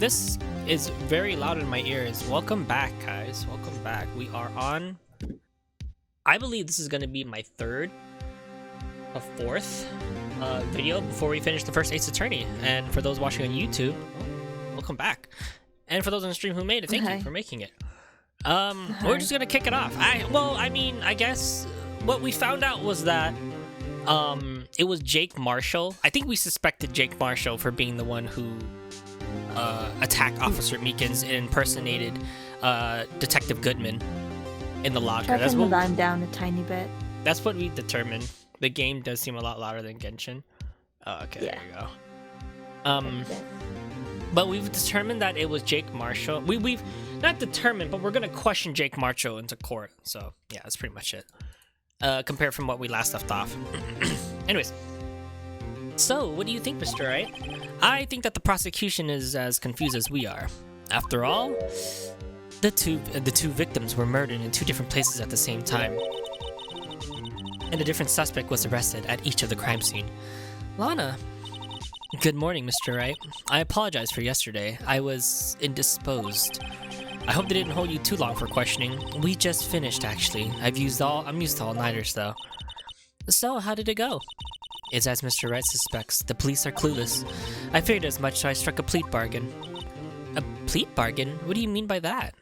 this is very loud in my ears. Welcome back, guys. Welcome back. We are on... I believe this is going to be my third or fourth video before we finish the first Ace Attorney. And for those watching on YouTube, welcome back. And for those on the stream who made it, thank you for making it. We're just going to kick it off. I guess what we found out was that it was Jake Marshall. I think we suspected Jake Marshall for being the one who attacked Officer Meekins and impersonated Detective Goodman in the locker. That's what I'm down a tiny bit. That's what we determined. The game does seem a lot louder than Genshin. Oh, okay, yeah. There you go. But we've determined that it was Jake Marshall. We've not determined, but we're gonna question Jake Marshall into court. So yeah, that's pretty much it. Compared from what we last left off. Anyways, so what do you think, Mr. Wright? I think that the prosecution is as confused as we are. After all, the two victims were murdered in two different places at the same time, and a different suspect was arrested at each of the crime scene. Lana. Good morning, Mr. Wright. I apologize for yesterday. I was indisposed. I hope they didn't hold you too long for questioning. We just finished, actually. I'm used to all-nighters, though. So, how did it go? It's as Mr. Wright suspects. The police are clueless. I figured as much, so I struck a plea bargain. A plea bargain? What do you mean by that?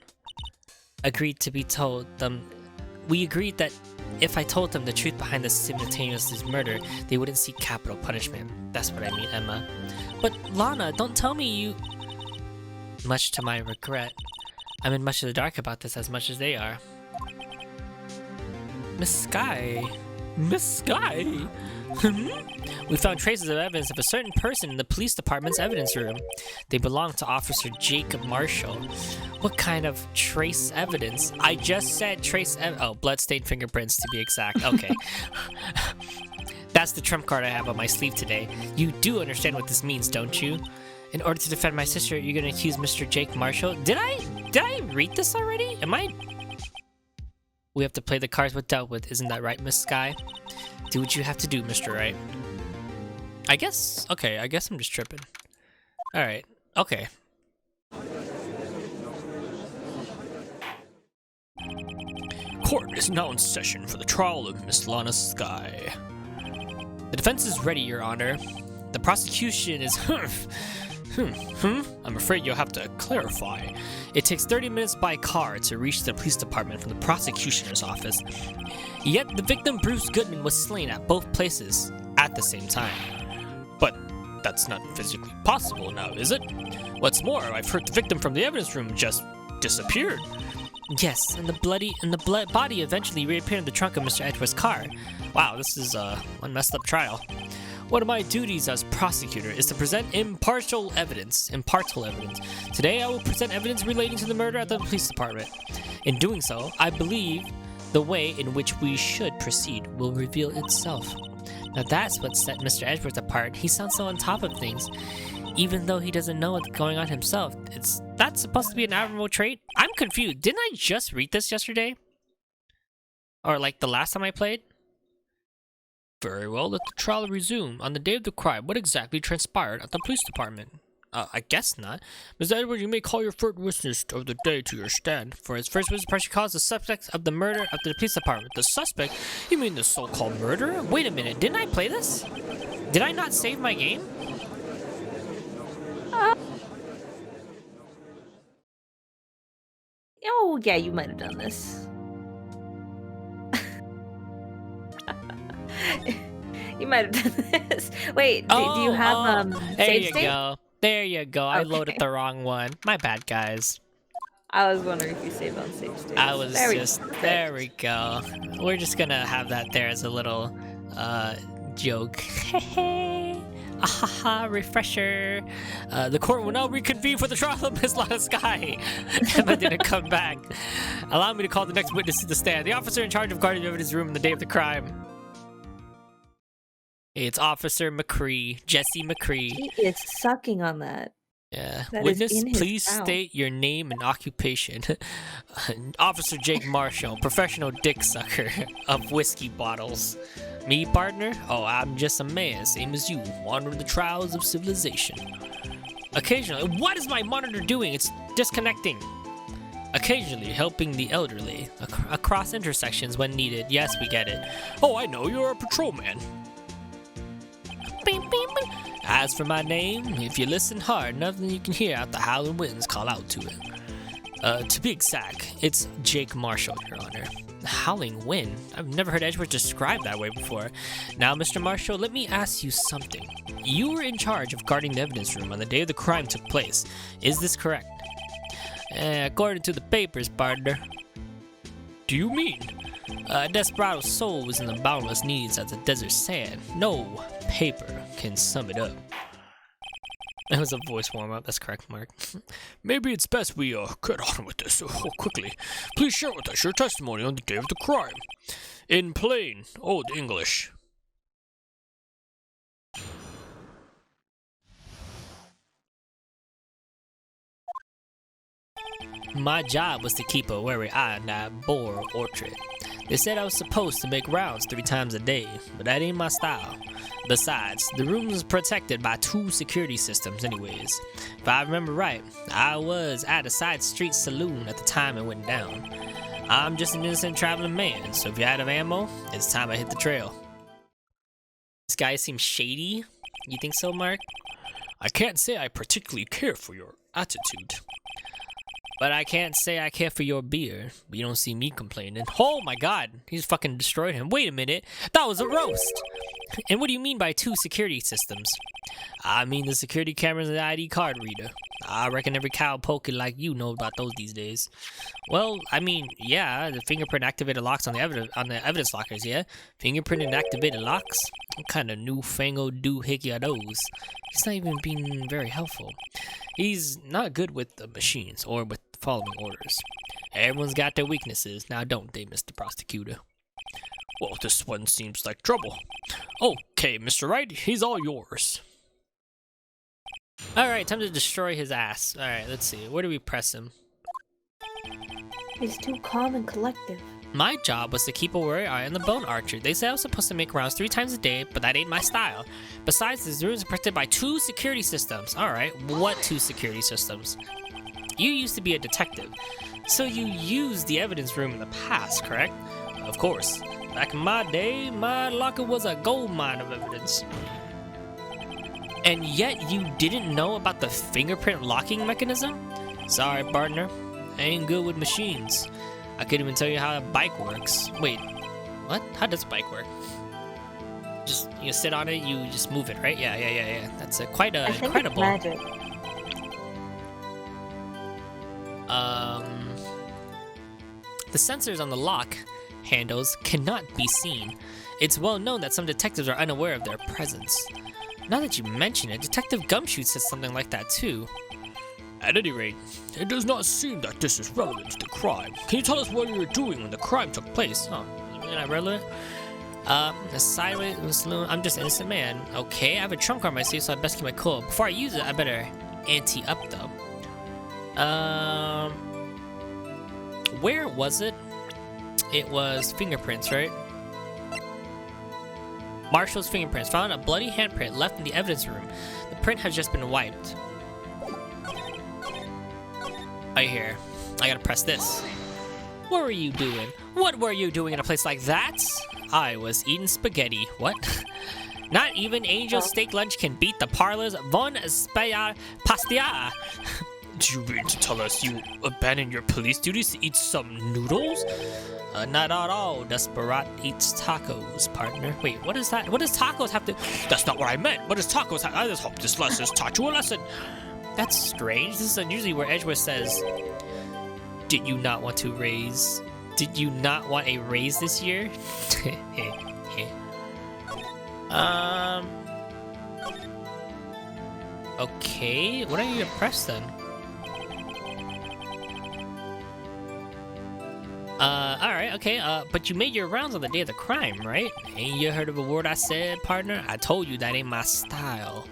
We agreed that if I told them the truth behind the simultaneous murder, they wouldn't seek capital punishment. That's what I mean, Emma. But Lana, don't tell me you... Much to my regret, I'm in much of the dark about this as much as they are. Miss Sky? Miss Sky? We found traces of evidence of a certain person in the police department's evidence room. They belong to Officer Jacob Marshall. What kind of trace evidence? I just said trace bloodstained fingerprints to be exact. Okay. That's the trump card I have on my sleeve today. You do understand what this means, don't you? In order to defend my sister, you're gonna accuse Mr. Jake Marshall? Did I read this already? We have to play the cards we're dealt with, isn't that right, Miss Sky? Do what you have to do, Mr. Wright. I guess I'm just tripping. Alright, okay. Court is now in session for the trial of Miss Lana Sky. The defense is ready, Your Honor. The prosecution is... I'm afraid you'll have to clarify. It takes 30 minutes by car to reach the police department from the prosecutioner's office. Yet the victim, Bruce Goodman, was slain at both places at the same time. But that's not physically possible now, is it? What's more, I've heard the victim from the evidence room just disappeared. Yes, and the body eventually reappeared in the trunk of Mr. Edgeworth's car. Wow, this is one messed up trial. One of my duties as prosecutor is to present impartial evidence. Today I will present evidence relating to the murder at the police department. In doing so, I believe the way in which we should proceed will reveal itself. Now that's what set Mr. Edgeworth apart. He sounds so on top of things, even though he doesn't know what's going on himself. That's supposed to be an admirable trait? I'm confused. Didn't I just read this yesterday? Or like the last time I played? Very well, let the trial resume. On the day of the crime, what exactly transpired at the police department? I guess not. Ms. Edwards, you may call your first witness of the day to your stand. For his first witness, she calls the suspect of the murder of the police department. The suspect? You mean the so-called murderer? Wait a minute, didn't I play this? Did I not save my game? Oh, yeah, you might have done this. You might have done this. Wait, do you have save state? There you go. I loaded the wrong one. My bad, guys. I was wondering if you saved on save state. There we go. We're just gonna have that there as a little joke. Ahaha, refresher. The court will now reconvene for the trial of Miss Lana Sky. Emma didn't come back. Allow me to call the next witness to the stand. The officer in charge of guarding the evidence room on the day of the crime. It's Officer McCree, Jesse McCree. He is sucking on that. Yeah. Witness, please state your name and occupation. Officer Jake Marshall, professional dick sucker of whiskey bottles. Me, partner? Oh, I'm just a man, same as you, wandering the trials of civilization. Occasionally, what is my monitor doing? It's disconnecting. Occasionally helping the elderly across intersections when needed. Yes, we get it. Oh, I know, you're a patrolman. As for my name, if you listen hard enough, then you can hear out the howling winds call out to it. To be exact, it's Jake Marshall, Your Honor. Howling wind? I've never heard Edgeworth described that way before. Now, Mr. Marshall, let me ask you something. You were in charge of guarding the evidence room on the day the crime took place. Is this correct? According to the papers, partner. Do you mean? Desperado's soul was in the boundless needs of the desert sand. No paper can sum it up. That was a voice warm-up. That's correct, Mark. Maybe it's best we get on with this quickly. Please share with us your testimony on the day of the crime. In plain old English. My job was to keep a wary eye on that boar orchard. They said I was supposed to make rounds 3 times a day, but that ain't my style. Besides, the room was protected by 2 security systems anyways. If I remember right, I was at a side street saloon at the time it went down. I'm just an innocent traveling man, so if you're out of ammo, it's time I hit the trail. This guy seems shady. You think so, Mark? I can't say I particularly care for your attitude. But I can't say I care for your beer. But you don't see me complaining. Oh my god, he's fucking destroyed him. Wait a minute, that was a roast. And what do you mean by 2 security systems? I mean the security cameras and the ID card reader. I reckon every cowpoke like you know about those these days. Well, I mean, yeah, the fingerprint activated locks on the evidence lockers, yeah? Fingerprint activated locks? What kind of newfangled doohickey are those? He's not even being very helpful. He's not good with the machines or with following orders. Everyone's got their weaknesses, now don't they, Mr. Prosecutor? Well, this one seems like trouble. Okay, Mr. Wright, he's all yours. Alright, time to destroy his ass. Alright, let's see. Where do we press him? He's too calm and collective. My job was to keep a wary eye on the bone archer. They said I was supposed to make rounds 3 times a day, but that ain't my style. Besides, this room is protected by 2 security systems. Alright, what 2 security systems? You used to be a detective, so you used the evidence room in the past, correct? Of course. Back in my day, my locker was a gold mine of evidence. And yet you didn't know about the fingerprint locking mechanism? Sorry, partner. I ain't good with machines. I couldn't even tell you how a bike works. Wait, what? How does a bike work? Just, you sit on it, you just move it, right? Yeah. That's quite incredible. I think it's magic. The sensors on the lock handles cannot be seen. It's well known that some detectives are unaware of their presence. Now that you mention it, Detective Gumshoe says something like that too. At any rate, it does not seem that this is relevant to the crime. Can you tell us what you were doing when the crime took place? Oh, you're not relevant? A sideways in the saloon. I'm just an innocent man. Okay, I have a trump card on my sleeve, so I best keep my cool. Before I use it, I better ante up though. Where was it? It was fingerprints, right? Marshall's fingerprints found a bloody handprint left in the evidence room. The print has just been wiped. Right here. I gotta press this. What were you doing? What were you doing in a place like that? I was eating spaghetti. What? Not even Angel's steak lunch can beat the parlor's Von Speyer Pastia. Do you mean to tell us you abandoned your police duties to eat some noodles? Not at all. Desperate eats tacos, partner. Wait, what is that? What does tacos have to... That's not what I meant. What does tacos have... I just hope this lesson has taught you a lesson. That's strange. This is unusually where Edgeworth says, did you not want to raise... Did you not want a raise this year? Okay. What are you gonna press then? Alright, okay, but you made your rounds on the day of the crime, right? Ain't you heard of a word I said, partner? I told you that ain't my style.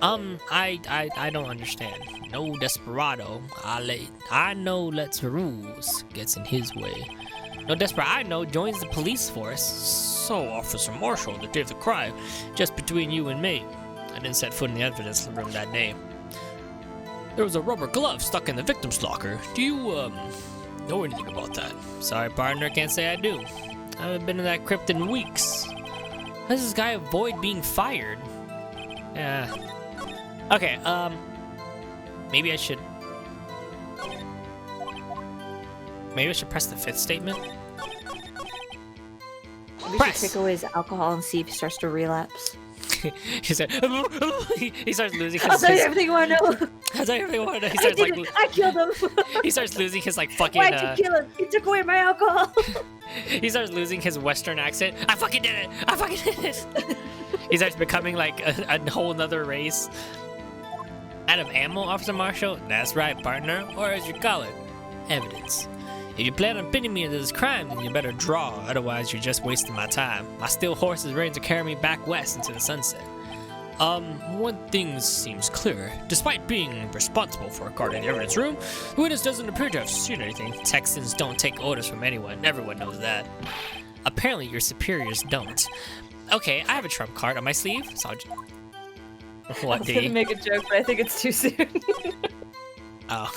I don't understand. No desperado. I know lets rules gets in his way. No desperado joins the police force. So, Officer Marshall, the day of the crime, just between you and me. I didn't set foot in the evidence room that day. There was a rubber glove stuck in the victim's locker. Do you, know anything about that? Sorry, partner, can't say I do. I haven't been in that crypt in weeks. How does this guy avoid being fired? Yeah. Okay, maybe I should... Maybe I should press the 5th statement? We should take away his alcohol and see if he starts to relapse. he said, he starts losing his... I'll tell you everything you want to know. I'll tell you everything you want to know. He starts, I killed him. He starts losing his, like, fucking... Why'd you kill him? He took away my alcohol. He starts losing his Western accent. I fucking did it! I fucking did it! He starts becoming, like, a whole nother race. Out of ammo, Officer Marshall? That's right, partner. Or as you call it, evidence. If you plan on pinning me into this crime, then you better draw, otherwise you're just wasting my time. My steel horse is ready to carry me back west into the sunset. One thing seems clear. Despite being responsible for guarding the evidence room, the witness doesn't appear to have seen anything. Texans don't take orders from anyone. Everyone knows that. Apparently your superiors don't. Okay, I have a trump card on my sleeve, so I'll just... What, I was gonna make a joke, but I think it's too soon. Oh.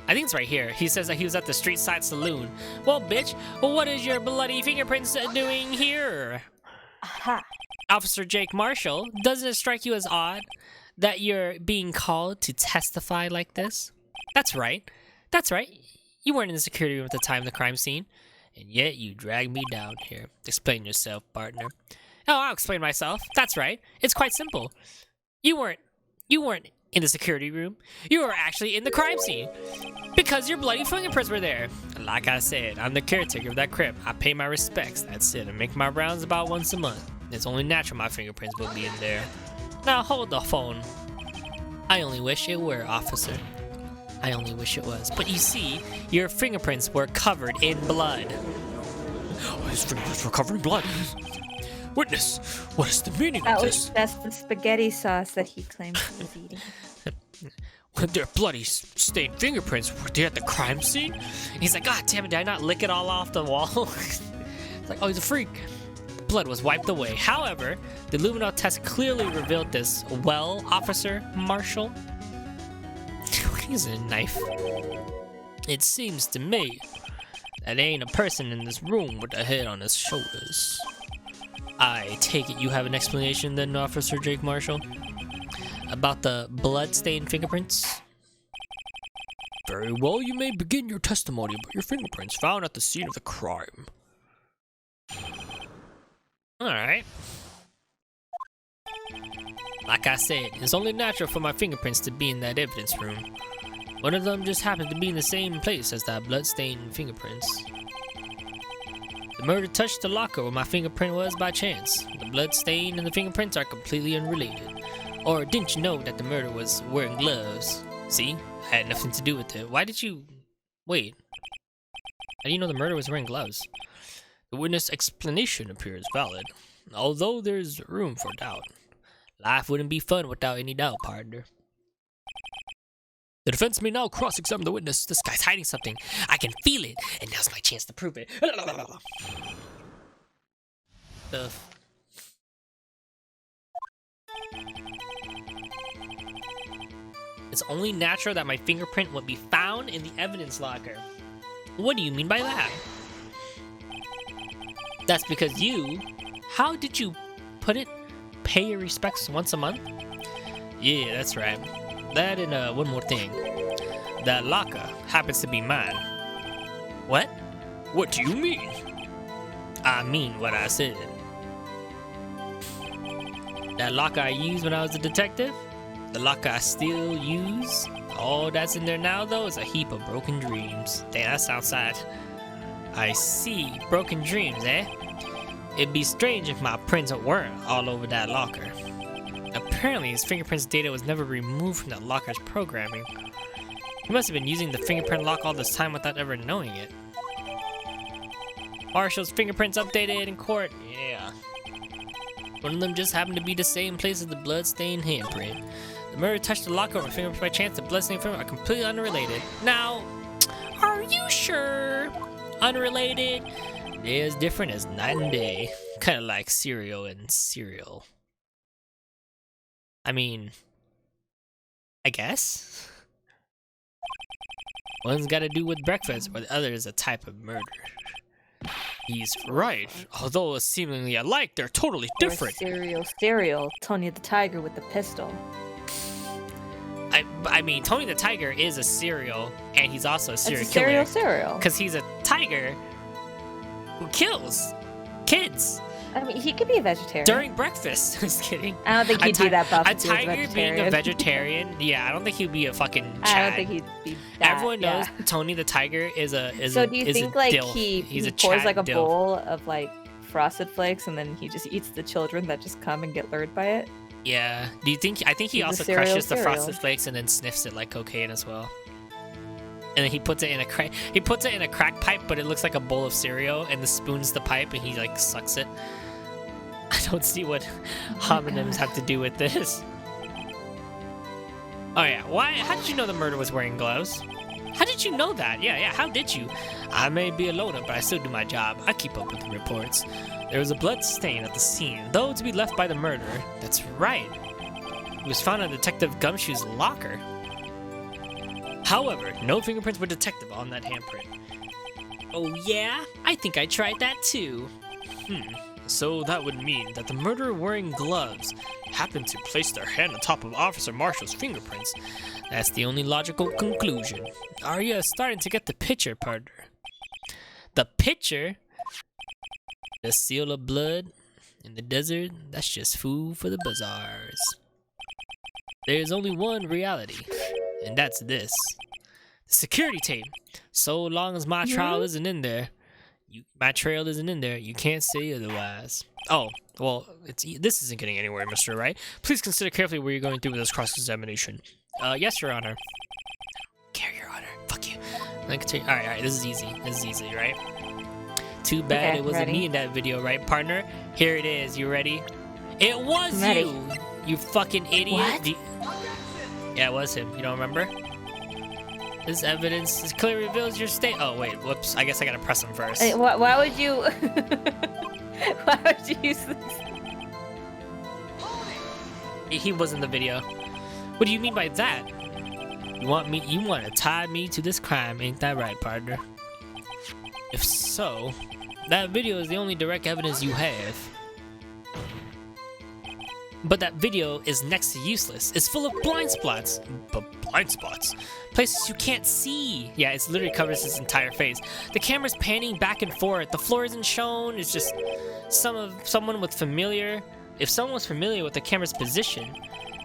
I think it's right here. He says that he was at the street side saloon. Well, bitch, what is your bloody fingerprints doing here? Aha. Officer Jake Marshall, doesn't it strike you as odd that you're being called to testify like this? That's right. That's right. You weren't in the security room at the time of the crime scene, and yet you dragged me down here. Explain yourself, partner. Oh, I'll explain myself. That's right. It's quite simple. You weren't in the security room. You were actually in the crime scene because your bloody fingerprints were there. Like I said, I'm the caretaker of that crypt. I pay my respects. That's it. I make my rounds about once a month. It's only natural my fingerprints will be in there. Now hold the phone. I only wish it were, officer. I only wish it was. But you see, your fingerprints were covered in blood. Oh, his fingerprints were covered in blood. Witness, what is the meaning of this? That's the spaghetti sauce that he claims he was eating. Their bloody stained fingerprints, were they at the crime scene? He's like, God damn it, did I not lick it all off the wall? It's like, oh, he's a freak. Blood was wiped away. However, the luminol test clearly revealed this. Well, Officer Marshall? He's a knife. It seems to me that ain't a person in this room with a head on his shoulders. I take it you have an explanation then, Officer Jake Marshall? About the blood-stained fingerprints? Very well, you may begin your testimony about your fingerprints found at the scene of the crime. Alright. Like I said, it's only natural for my fingerprints to be in that evidence room. One of them just happened to be in the same place as that blood-stained fingerprints. The murder touched the locker where my fingerprint was by chance. The blood stain and the fingerprints are completely unrelated. Or didn't you know that the murder was wearing gloves? See? I had nothing to do with it. Why did you... Wait. How do you know the murder was wearing gloves? The witness' explanation appears valid, although there's room for doubt. Life wouldn't be fun without any doubt, partner. The defense may now cross-examine the witness. This guy's hiding something. I can feel it, and now's my chance to prove it. It's only natural that my fingerprint would be found in the evidence locker. What do you mean by that? That's because you... How did you put it? Pay your respects once a month? Yeah, that's right. That and one more thing. That locker happens to be mine. What? What do you mean? I mean what I said. That locker I used when I was a detective? The locker I still use? All that's in there now, though, is a heap of broken dreams. Damn, that sounds sad. I see. Broken dreams, eh? It'd be strange if my prints weren't all over that locker. Apparently, his fingerprints data was never removed from that locker's programming. He must have been using the fingerprint lock all this time without ever knowing it. Marshall's fingerprints updated in court. Yeah. One of them just happened to be the same place as the blood-stained handprint. The murder touched the locker with fingerprints by chance. The blood-stained fingerprints are completely unrelated. Now, are you sure? Unrelated? They're as different as night and day. Kind of like cereal and cereal. I mean, I guess. One's got to do with breakfast, while the other is a type of murder. He's right. Although seemingly alike, they're totally different. Cereal. Tony the Tiger with the pistol. I mean, Tony the Tiger is a cereal, and he's also a serial killer. Cereal. Because he's a tiger who kills kids. I mean, he could be a vegetarian. During breakfast. Just kidding. I don't think he'd be that buff. A tiger being a vegetarian, yeah, I don't think he'd be a fucking Chad. I don't think he'd be that, Everyone knows Tony the Tiger is a So do you think like dilf. he pours like a bowl of like Frosted Flakes and then he just eats the children that just come and get lured by it? Yeah. Do you think? I think he also crushes the Frosted Flakes and then sniffs it like cocaine as well. And then he puts it in a crack. He puts it in a crack pipe, but it looks like a bowl of cereal, and the spoon's the pipe, and he like sucks it. I don't see what homonyms have to do with this. Oh yeah, why? How did you know the murderer was wearing gloves? How did you know that? Yeah, how did you? I may be a loner, but I still do my job. I keep up with the reports. There was a blood stain at the scene, though to be left by the murderer. That's right. It was found in Detective Gumshoe's locker. However, no fingerprints were detected on that handprint. Oh yeah? I think I tried that too. So that would mean that the murderer wearing gloves happened to place their hand on top of Officer Marshall's fingerprints. That's the only logical conclusion. Arya is starting to get the picture, partner. The picture? The seal of blood in the desert, that's just food for the bazaars. There's only one reality, and that's this. The security tape. So long as my trial isn't in there, my trail isn't in there, you can't say otherwise. Oh, well, this isn't getting anywhere, Mr. Wright. Please consider carefully where you're going through with this cross-examination. Yes, Your Honor. Care, Your Honor. Fuck you. Alright, this is easy, right? Too bad it wasn't me in that video, right, partner? Here it is, you ready? It was you! You fucking idiot. What? Yeah, it was him. You don't remember? This evidence clearly reveals your state. Oh, wait, whoops. I guess I gotta press him first. Hey, why would you... why would you use this? He was in the video. What do you mean by that? You want to tie me to this crime, ain't that right, partner? If so, that video is the only direct evidence you have. But that video is next to useless. It's full of blind spots. But blind spots? Places you can't see. Yeah, it literally covers his entire face. The camera's panning back and forth. The floor isn't shown. It's just someone with familiar. If someone was familiar with the camera's position,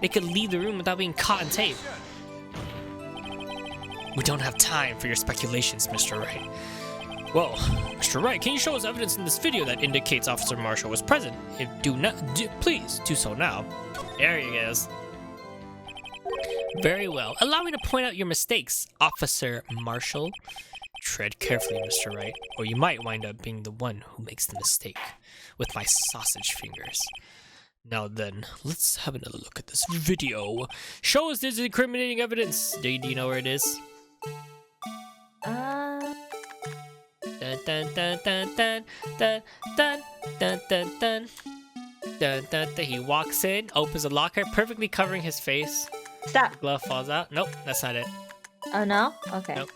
they could leave the room without being caught on tape. We don't have time for your speculations, Mr. Wright. Well, Mr. Wright, can you show us evidence in this video that indicates Officer Marshall was present? If please do so now. There he is. Very well. Allow me to point out your mistakes, Officer Marshall. Tread carefully, Mr. Wright, or you might wind up being the one who makes the mistake with my sausage fingers. Now then, let's have another look at this video. Show us this incriminating evidence. Do you know where it is? Dun dun dun dun dun dun dun dun dun dun dun dun. He walks in, opens a locker, perfectly covering his face. Stop. The glove falls out. Nope, that's not it. Oh no? Okay. Nope.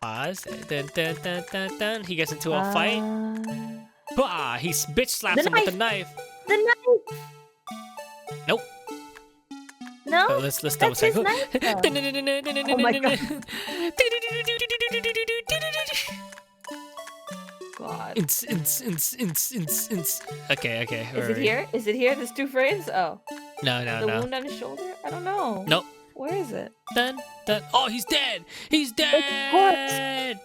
Pause. Dun dun dun dun dun. He gets into a fight. Bah! He bitch slaps him with the knife. The knife. Nope. No. Oh, let's double check. Oh my god. God. Okay. Is it here? Is it here? There's two frames? Oh. No. The wound on his shoulder? I don't know. Nope. Where is it? Dun. Oh, he's dead! He's dead!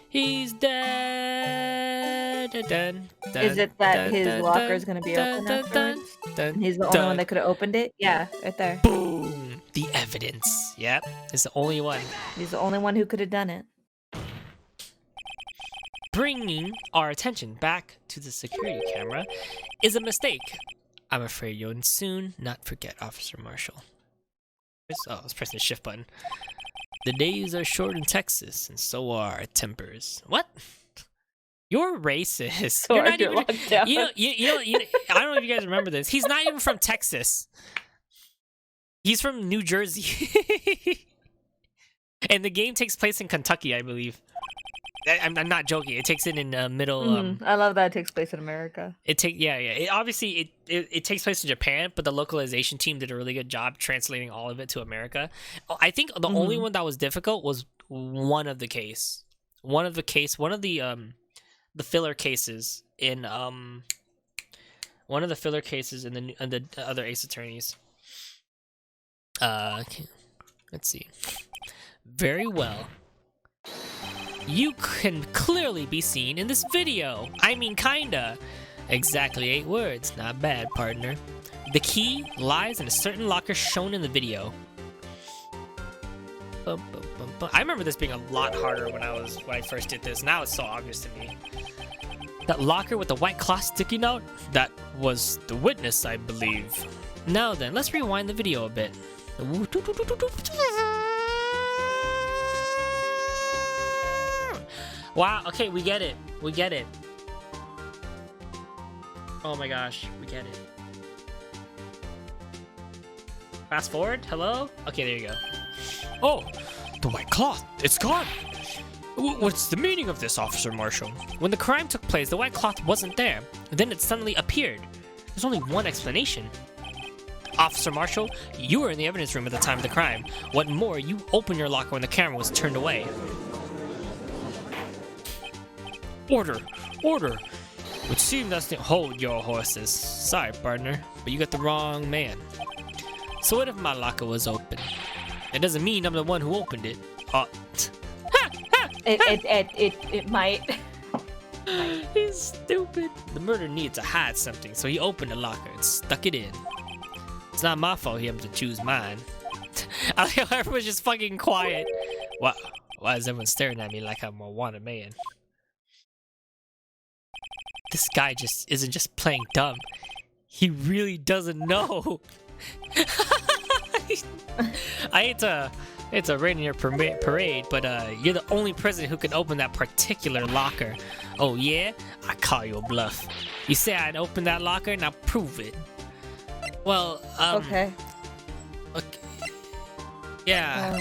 He's dead! Dun. Is it that his locker is gonna be open afterwards? He's the only one that could have opened it? Yeah, right there. Boom! The evidence. Yep, it's the only one. He's the only one who could have done it. Bringing our attention back to the security camera is a mistake. I'm afraid you'll soon not forget, Officer Marshall. Oh, I was pressing the shift button. The days are short in Texas, and so are our tempers. What? You're racist. So You're not even. I don't know if you guys remember this. He's not even from Texas. He's from New Jersey. And the game takes place in Kentucky, I believe. I'm not joking. It takes it in middle. I love that it takes place in America. Yeah. It takes place in Japan, but the localization team did a really good job translating all of it to America. I think the only one that was difficult was one of the filler cases in one of the filler cases in the other Ace Attorneys. Let's see. Very well. You can clearly be seen in this video. I mean, kinda. Exactly 8 words. Not bad, partner. The key lies in a certain locker shown in the video. I remember this being a lot harder when I first did this. Now it's so obvious to me. That locker with the white cloth sticking out? That was the witness, I believe. Now then, let's rewind the video a bit. Wow, okay, we get it. We get it. Oh my gosh, we get it. Fast forward, hello? Okay, there you go. Oh, the white cloth, it's gone. What's the meaning of this, Officer Marshall? When the crime took place, the white cloth wasn't there. Then it suddenly appeared. There's only one explanation. Officer Marshall, you were in the evidence room at the time of the crime. What more, you opened your locker when the camera was turned away. Order! Order! Would seem that's the— Hold your horses. Sorry, partner, but you got the wrong man. So what if my locker was open? It doesn't mean I'm the one who opened it. It might. He's stupid. The murderer needed to hide something, so he opened the locker and stuck it in. It's not my fault he happened to choose mine. I like how everyone's just fucking quiet. Why is everyone staring at me like I'm a wanted man? This guy just isn't just playing dumb. He really doesn't know. I hate to rain in your parade, but you're the only person who can open that particular locker. Oh yeah? I call you a bluff. You say I'd open that locker, now prove it. Well, Okay. Yeah.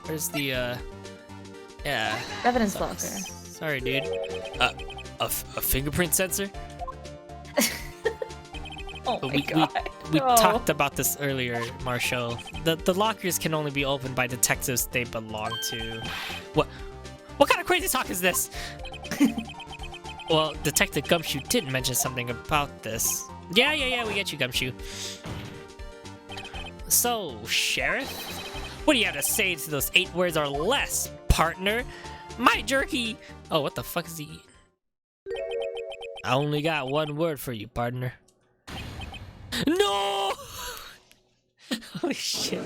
Where's the yeah. Evidence locker. Sorry, dude. A fingerprint sensor? Oh my god. We talked about this earlier, Marshall. The lockers can only be opened by detectives they belong to. What kind of crazy talk is this? Well, Detective Gumshoe did mention something about this. Yeah, we get you, Gumshoe. So, Sheriff? What do you have to say to those 8 words or less, partner? My jerky! Oh, what the fuck is he eating? I only got 1 word for you, partner. No! Holy shit.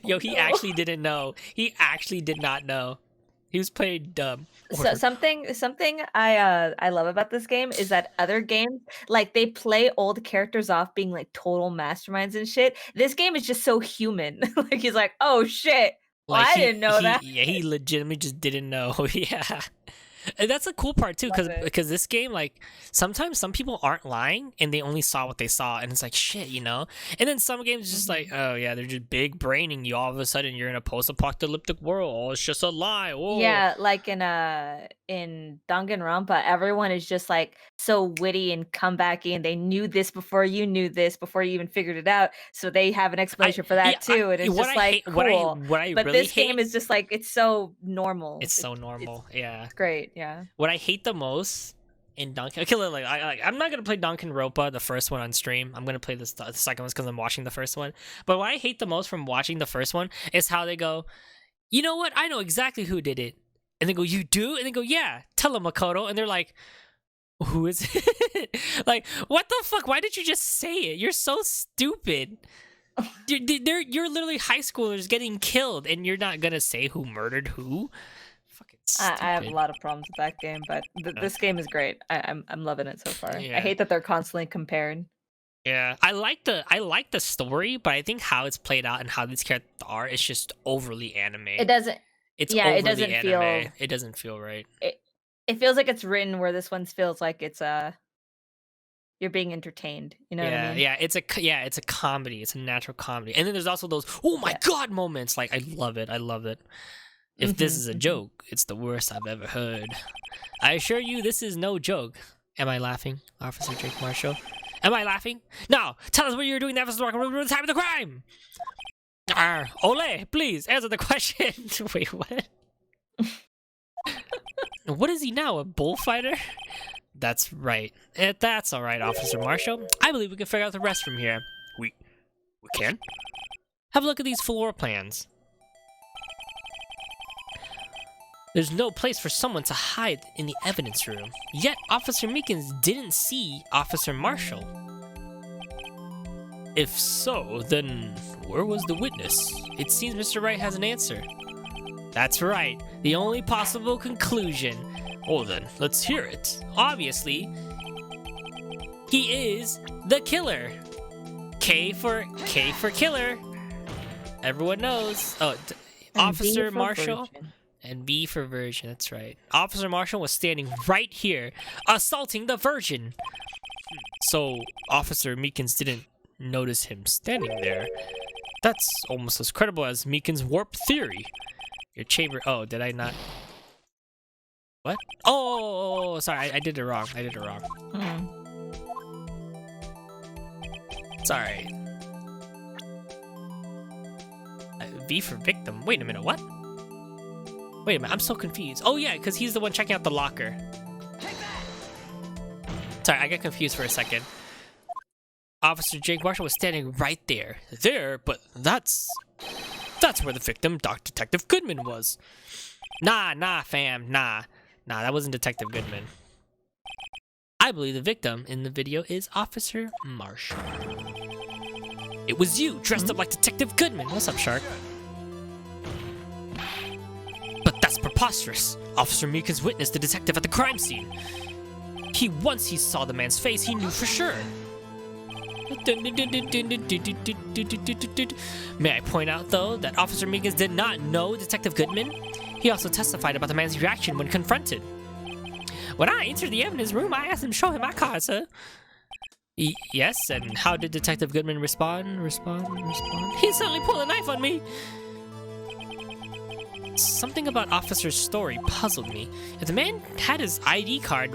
Yo, he actually didn't know. He actually did not know. He was playing dumb. So something I love about this game is that other games, like, they play old characters off being like total masterminds and shit. This game is just so human. Like, he's like, oh shit. Well, I didn't know that. Yeah, he legitimately just didn't know. Yeah. And that's a cool part too, because this game, like, sometimes some people aren't lying and they only saw what they saw, and it's like shit, you know. And then some games just like, oh yeah, they're just big braining you. All of a sudden, you're in a post-apocalyptic world. Oh, it's just a lie. Whoa. Yeah, like in Danganronpa, everyone is just like so witty and comebacky, and they knew this before you knew this before you even figured it out. So they have an explanation for that too, and it's just like cool. But really this game is just like it's so normal. It's so normal. Yeah. It's great. Yeah. What I hate the most in Duncan, okay, like I'm not gonna play Danganronpa, the first one, on stream. I'm gonna play the second one because I'm watching the first one. But what I hate the most from watching the first one is how they go, you know what? I know exactly who did it. And they go, you do? And they go, yeah, tell him, Makoto. And they're like, who is it? Like, what the fuck? Why did you just say it? You're so stupid. You're literally high schoolers getting killed, and you're not gonna say who murdered who? I have a lot of problems with that game, but this game is great. I'm loving it so far. Yeah. I hate that they're constantly comparing. Yeah, I like the story, but I think how it's played out and how these characters are is just overly anime. It doesn't. It's yeah, it doesn't anime. feel. It doesn't feel right. It feels like it's written where this one feels like it's you're being entertained. You know what I mean? Yeah, it's a comedy. It's a natural comedy. And then there's also those oh my god moments. Like I love it. I love it. If this is a joke, it's the worst I've ever heard. I assure you, this is no joke. Am I laughing, Officer Drake Marshall? Am I laughing? No! Tell us what you were doing that was the time of the crime! Ole, please, answer the question! Wait, what? What is he now, a bullfighter? That's right. That's alright, Officer Marshall. I believe we can figure out the rest from here. We can? Have a look at these floor plans. There's no place for someone to hide in the evidence room. Yet, Officer Meekins didn't see Officer Marshall. If so, then where was the witness? It seems Mr. Wright has an answer. That's right, the only possible conclusion. Oh then, let's hear it. Obviously, he is the killer. K for killer. Everyone knows. Oh, Officer Marshall. Virgin. And V for Virgin, that's right. Officer Marshall was standing right here, assaulting the Virgin. So, Officer Meekins didn't notice him standing there. That's almost as credible as Meekins' warp theory. Your chamber... Oh, did I not... What? Oh, sorry, I did it wrong. Sorry. V for victim. Wait a minute, what? Wait a minute, I'm so confused. Oh yeah, because he's the one checking out the locker. Sorry, I got confused for a second. Officer Jake Marshall was standing right there. But that's where the victim, Detective Goodman, was. Nah, fam, nah, that wasn't Detective Goodman. I believe the victim in the video is Officer Marshall. It was you, dressed up like Detective Goodman. What's up, Shark? But that's preposterous. Officer Meekins witnessed the detective at the crime scene. Once he saw the man's face, he knew for sure. May I point out, though, that Officer Meekins did not know Detective Goodman? He also testified about the man's reaction when confronted. When I entered the evidence room, I asked him to show him my card, sir. Yes, and how did Detective Goodman respond? He suddenly pulled a knife on me. Something about Officer's story puzzled me. If the man had his ID card,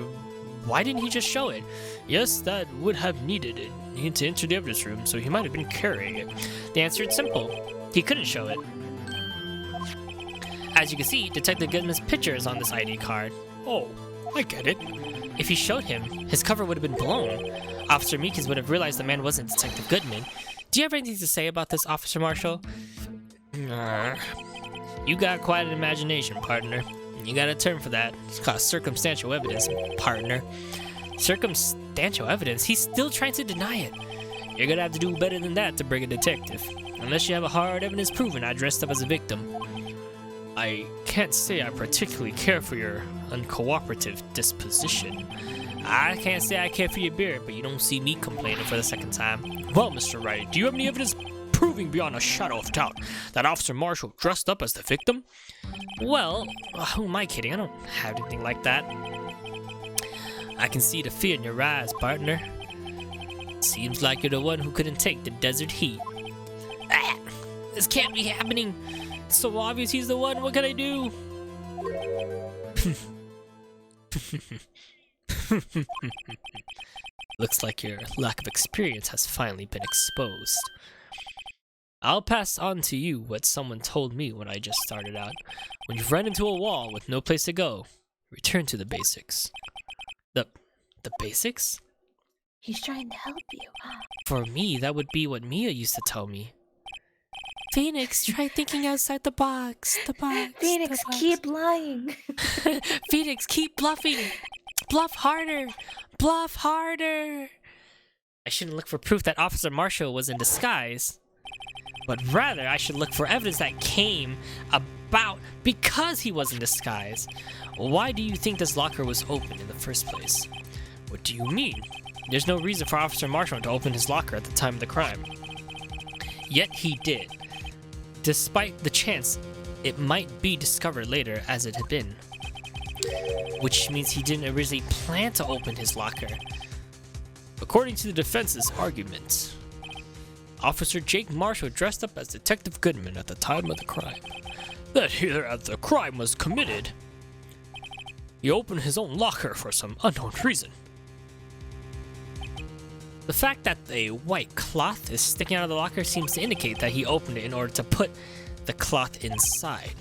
why didn't he just show it? Yes, that would have needed it. He had to enter the evidence room, so he might have been carrying it. The answer is simple. He couldn't show it. As you can see, Detective Goodman's picture is on this ID card. Oh, I get it. If he showed him, his cover would have been blown. Officer Meekins would have realized the man wasn't Detective Goodman. Do you have anything to say about this, Officer Marshall? You got quite an imagination, partner. You got a term for that. It's called circumstantial evidence, partner. Circumstantial evidence? He's still trying to deny it. You're gonna have to do better than that to bring a detective. Unless you have a hard evidence proving I dressed up as a victim. I can't say I particularly care for your uncooperative disposition. I can't say I care for your beard, but you don't see me complaining for the second time. Well, Mr. Wright, do you have any evidence proving beyond a shadow of doubt that Officer Marshall dressed up as the victim? Well, who am I kidding? I don't have anything like that. I can see the fear in your eyes, partner. Seems like you're the one who couldn't take the desert heat. Ah, this can't be happening. It's so obvious he's the one. What can I do? Looks like your lack of experience has finally been exposed. I'll pass on to you what someone told me when I just started out. When you've run into a wall with no place to go, return to the basics. The basics? He's trying to help you. For me, that would be what Mia used to tell me. Phoenix, try thinking outside the box. Phoenix, keep lying. Phoenix, keep bluffing. Bluff harder. Bluff harder. I shouldn't look for proof that Officer Marshall was in disguise. But rather, I should look for evidence that came about because he was in disguise. Why do you think this locker was open in the first place? What do you mean? There's no reason for Officer Marshall to open his locker at the time of the crime. Yet he did, despite the chance it might be discovered later as it had been. Which means he didn't originally plan to open his locker. According to the defense's argument, Officer Jake Marshall dressed up as Detective Goodman at the time of the crime. That here as the crime was committed, he opened his own locker for some unknown reason. The fact that a white cloth is sticking out of the locker seems to indicate that he opened it in order to put the cloth inside.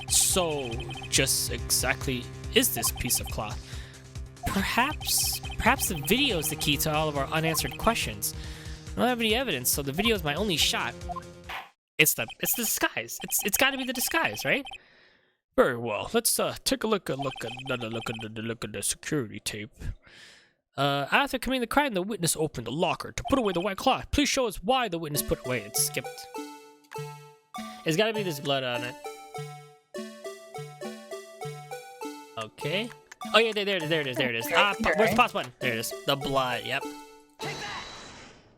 So, just exactly is this piece of cloth? Perhaps the video is the key to all of our unanswered questions. I don't have any evidence, so the video is my only shot. It's the disguise. It's got to be the disguise, right? Very well. Let's take a look at the security tape. After committing the crime, the witness opened the locker to put away the white cloth. Please show us why the witness put away. It skipped. It's got to be this blood on it. Okay. Oh yeah, there it is. Where's pause button? There it is. The blood. Yep.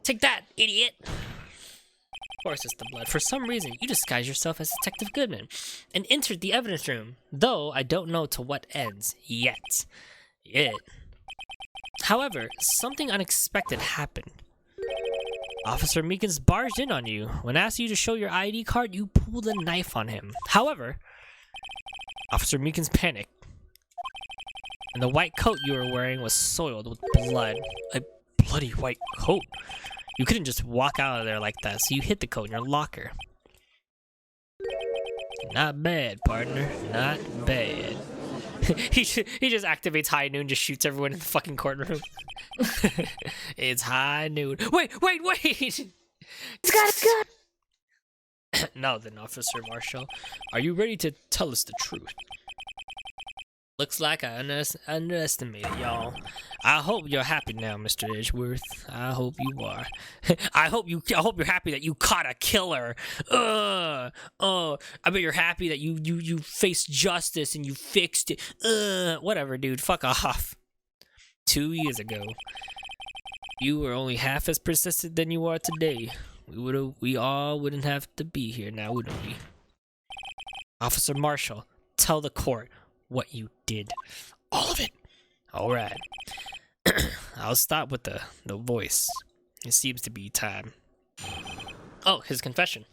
Take that, idiot. Of course it's the blood. For some reason, you disguise yourself as Detective Goodman and entered the evidence room, though I don't know to what ends yet. However, something unexpected happened. Officer Meekins barged in on you. When asked you to show your ID card, you pulled a knife on him. However, Officer Meekins panicked, and the white coat you were wearing was soiled with blood. A bloody white coat? You couldn't just walk out of there like that, so you hid the coat in your locker. Not bad, partner. Not bad. he just activates High Noon, just shoots everyone in the fucking courtroom. It's High Noon. Wait! He's got a gun! Now then, Officer Marshall, are you ready to tell us the truth? Looks like I underestimated y'all. I hope you're happy now, Mr. Edgeworth. I hope you are. I hope you're happy that you caught a killer. I bet you're happy that you faced justice and you fixed it. Whatever, dude. Fuck off. 2 years ago, you were only half as persistent than you are today. We all wouldn't have to be here now, wouldn't we? Officer Marshall, tell the court what you did. All of it. All right. I'll stop with the voice. It seems to be time. Oh, his confession.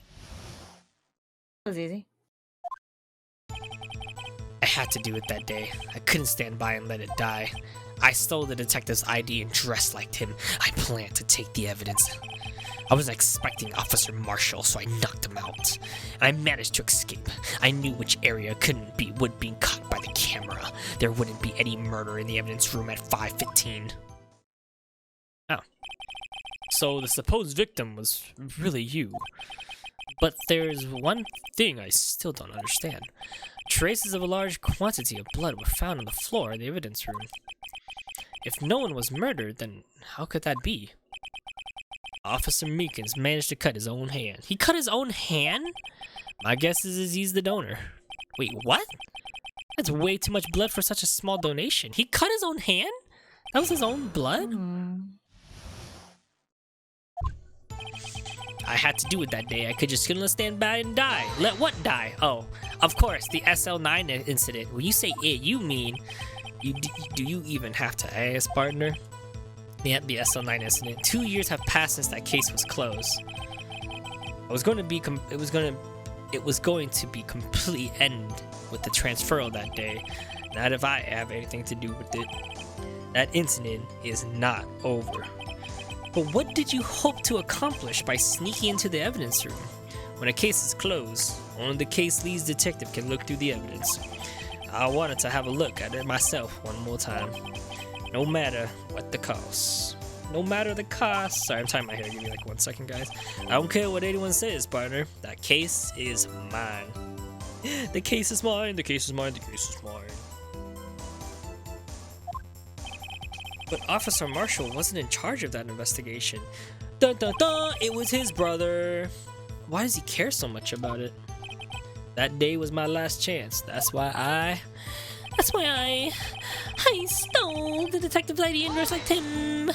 That was easy. I had to do it that day. I couldn't stand by and let it die. I stole the detective's ID and dressed like him. I planned to take the evidence. I wasn't expecting Officer Marshall, so I knocked him out. And I managed to escape. I knew which area would be caught by the camera. There wouldn't be any murder in the evidence room at 5:15. Oh. So the supposed victim was really you. But there's one thing I still don't understand. Traces of a large quantity of blood were found on the floor of the evidence room. If no one was murdered, then how could that be? Officer Meekins managed to cut his own hand. He cut his own hand? My guess is he's the donor. Wait, what? That's way too much blood for such a small donation. He cut his own hand? That was his own blood? I had to do it that day. I could just couldn't stand by and die. Let what die? Oh, of course, the SL9 incident. When you say it, you mean... do you even have to ask, partner? Yep, the SL9 incident. 2 years have passed since that case was closed. It was going to be complete end with the transferal that day. Not if I have anything to do with it. That incident is not over. But what did you hope to accomplish by sneaking into the evidence room? When a case is closed, only the case lead's detective can look through the evidence. I wanted to have a look at it myself one more time. No matter what the cost. No matter the cost. Sorry, I'm tying my hair. Give me like 1 second, guys. I don't care what anyone says, partner. That case is mine. The case is mine. The case is mine. The case is mine. But Officer Marshall wasn't in charge of that investigation. Dun dun dun! It was his brother. Why does he care so much about it? That day was my last chance. That's why I stole the detective's ID and dressed like him.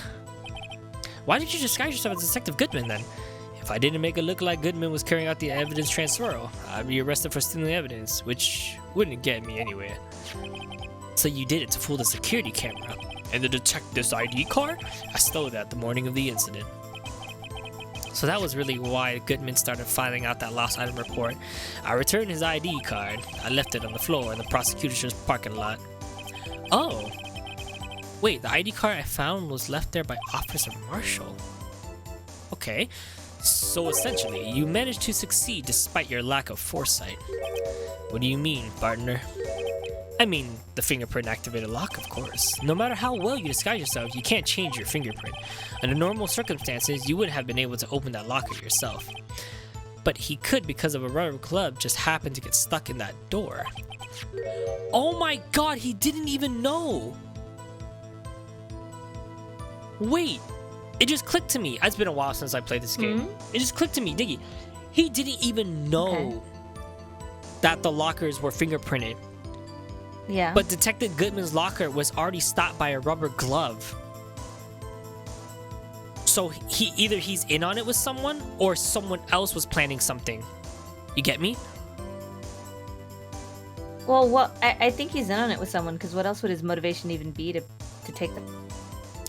Why did you disguise yourself as Detective Goodman then? If I didn't make it look like Goodman was carrying out the evidence transferal, I'd be arrested for stealing the evidence, which wouldn't get me anywhere. So you did it to fool the security camera. And the detective's ID card? I stole that the morning of the incident. So that was really why Goodman started filing out that lost item report. I returned his ID card. I left it on the floor in the prosecutor's parking lot. Oh. Wait, the ID card I found was left there by Officer Marshall. Okay. So essentially, you managed to succeed despite your lack of foresight. What do you mean, partner? I mean, the fingerprint activated lock, of course. No matter how well you disguise yourself, you can't change your fingerprint. Under normal circumstances, you wouldn't have been able to open that locker yourself. But he could because of a rubber glove just happened to get stuck in that door. Oh my god, he didn't even know! Wait, it just clicked to me. It's been a while since I played this game. It just clicked to me, Diggy. He didn't even know that the lockers were fingerprinted. Yeah. But Detective Goodman's locker was already stopped by a rubber glove. So he's in on it with someone, or someone else was planning something. You get me? Well, I think he's in on it with someone, because what else would his motivation even be to take them?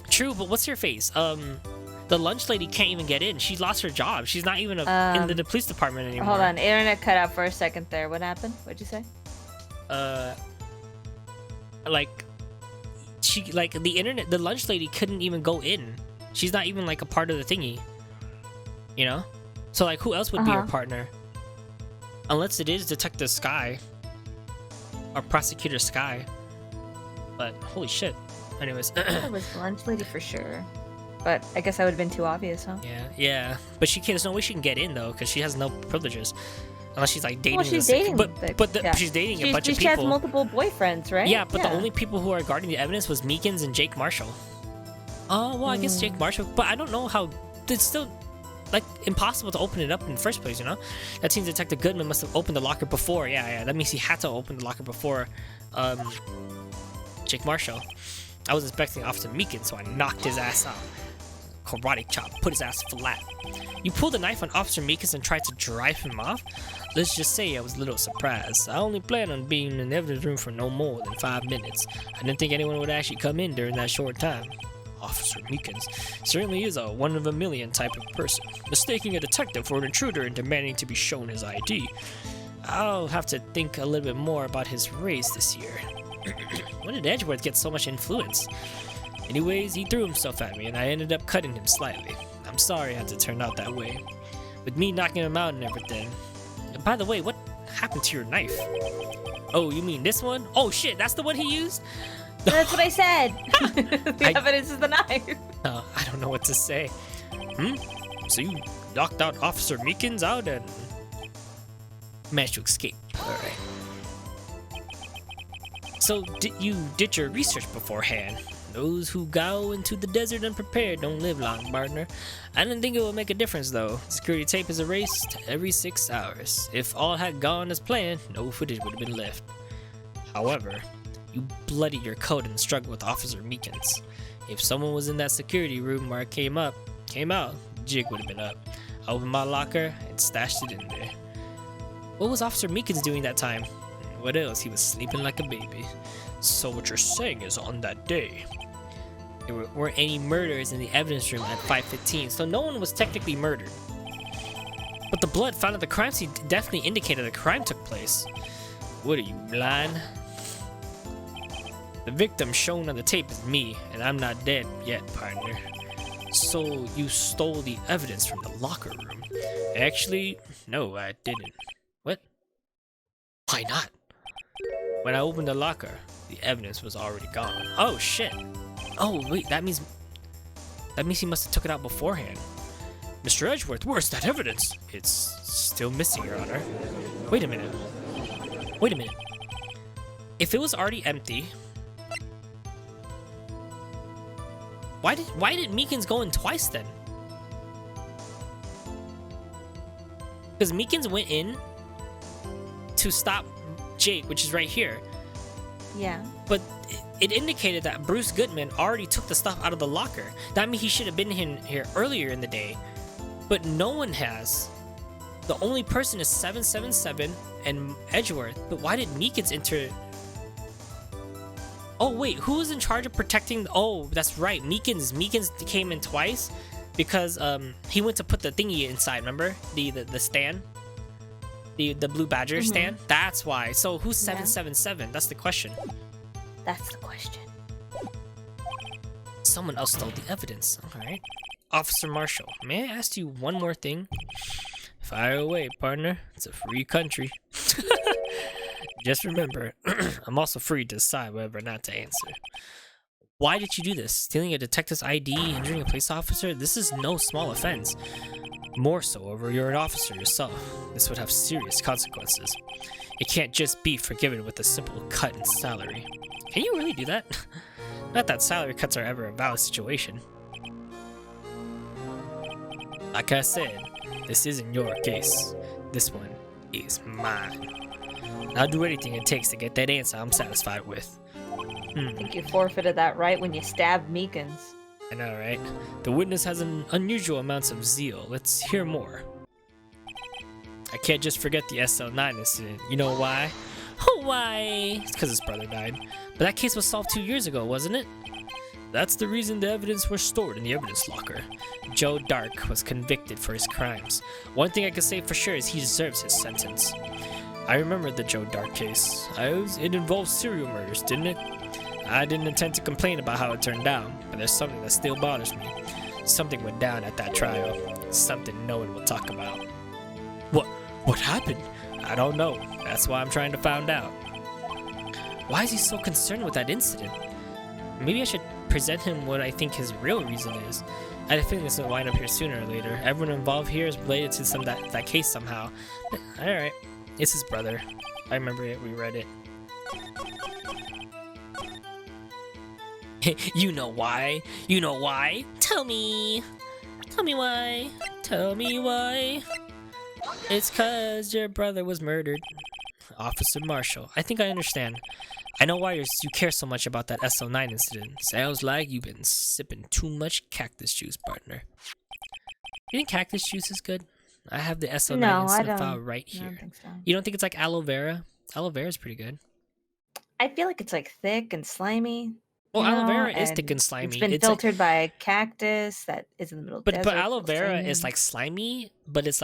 True, but what's her face? The lunch lady can't even get in. She lost her job. She's not even in the police department anymore. Hold on, internet cut out for a second there. What happened? What'd you say? The lunch lady couldn't even go in. She's not even like a part of the thingy. You know? So like, who else would be her partner? Unless it is Detective Sky. Or Prosecutor Sky. But holy shit. Anyways. It was the lunch lady for sure. But I guess that would have been too obvious, huh? Yeah. But there's no way she can get in though, because she has no privileges. Unless she's like dating. Well, she's dating. She's dating a bunch of people. She has multiple boyfriends, right? Yeah, but the only people who are guarding the evidence was Meekins and Jake Marshall. Oh, well, I guess Jake Marshall. But I don't know how. It's still like impossible to open it up in the first place, you know? That seems Detective Goodman must have opened the locker before. Yeah. That means he had to open the locker before Jake Marshall. I was expecting Officer Meekins, so I knocked his ass out. Karate chop, put his ass flat. You pulled a knife on Officer Meekins and tried to drive him off? Let's just say I was a little surprised. I only planned on being in the evidence room for no more than 5 minutes. I didn't think anyone would actually come in during that short time. Officer Meekins certainly is a one-of-a-million type of person, mistaking a detective for an intruder and demanding to be shown his ID. I'll have to think a little bit more about his race this year. When did Edgeworth get so much influence? Anyways, he threw himself at me and I ended up cutting him slightly. I'm sorry it had to turn out that way. With me knocking him out and everything. And by the way, what happened to your knife? Oh, you mean this one? Oh shit, that's the one he used? That's what I said. The evidence is the knife. I don't know what to say. So you knocked out Officer Meekins out and managed to escape. Alright. So you did your research beforehand. Those who go into the desert unprepared don't live long, partner. I didn't think it would make a difference though. Security tape is erased every 6 hours. If all had gone as planned, no footage would have been left. However, you bloodied your coat and struggled with Officer Meekins. If someone was in that security room where I came out, the jig would have been up. I opened my locker and stashed it in there. What was Officer Meekins doing that time? What else? He was sleeping like a baby. So what you're saying is on that day, there weren't any murders in the evidence room at 5:15, so no one was technically murdered. But the blood found at the crime scene definitely indicated a crime took place. What are you, blind? The victim shown on the tape is me, and I'm not dead yet, partner. So you stole the evidence from the locker room? Actually, no, I didn't. What? Why not? When I opened the locker, the evidence was already gone. Oh shit. Oh wait, that means he must have took it out beforehand. Mr. Edgeworth, where's that evidence? It's still missing, Your Honor. Wait a minute. If it was already empty, why did Meekins go in twice then? Because Meekins went in to stop Jake, which is right here. Yeah. But it indicated that Bruce Goodman already took the stuff out of the locker. That means he should have been here earlier in the day. But no one has. The only person is 777 and Edgeworth. But why did Meekins enter? Oh wait, who's in charge of protecting? Oh, that's right, Meekins. Meekins came in twice because he went to put the thingy inside. Remember the stand, the blue badger stand. That's why. So who's 777? That's the question. That's the question. Someone else stole the evidence. All right, Officer Marshall. May I ask you one more thing? Fire away, partner. It's a free country. Just remember, I'm also free to decide whether or not to answer. Why did you do this? Stealing a detective's ID, injuring a police officer? This is no small offense. More so over you're an officer yourself. This would have serious consequences. It can't just be forgiven with a simple cut in salary. Can you really do that? Not that salary cuts are ever a valid situation. Like I said, this isn't your case. This one is mine. I'll do anything it takes to get that answer I'm satisfied with. I think you forfeited that right when you stabbed Meekins. I know, right? The witness has an unusual amounts of zeal. Let's hear more. I can't just forget the SL9 incident. You know why? Why? It's because his brother died. But that case was solved 2 years ago, wasn't it? That's the reason the evidence was stored in the evidence locker. Joe Dark was convicted for his crimes. One thing I can say for sure is he deserves his sentence. I remember the Joe Dark case. It involved serial murders, didn't it? I didn't intend to complain about how it turned out, but there's something that still bothers me. Something went down at that trial. Something no one will talk about. What happened? I don't know. That's why I'm trying to find out. Why is he so concerned with that incident? Maybe I should present him what I think his real reason is. I had a feeling this would wind up here sooner or later. Everyone involved here is related to that case somehow. But, alright. It's his brother. I remember it. We read it. You know why? You know why? Tell me. Tell me why. Tell me why. It's 'cause your brother was murdered. Officer Marshall. I think I understand. I know why you care so much about that SL9 incident. Sounds like you've been sipping too much cactus juice, partner. You think cactus juice is good? I have the SL9 incident file right here. I don't think so. You don't think it's like aloe vera? Aloe vera is pretty good. I feel like it's like thick and slimy. Well, aloe vera is thick and slimy. It's been filtered by a cactus that is in the middle of the desert. But aloe vera is like slimy, but it's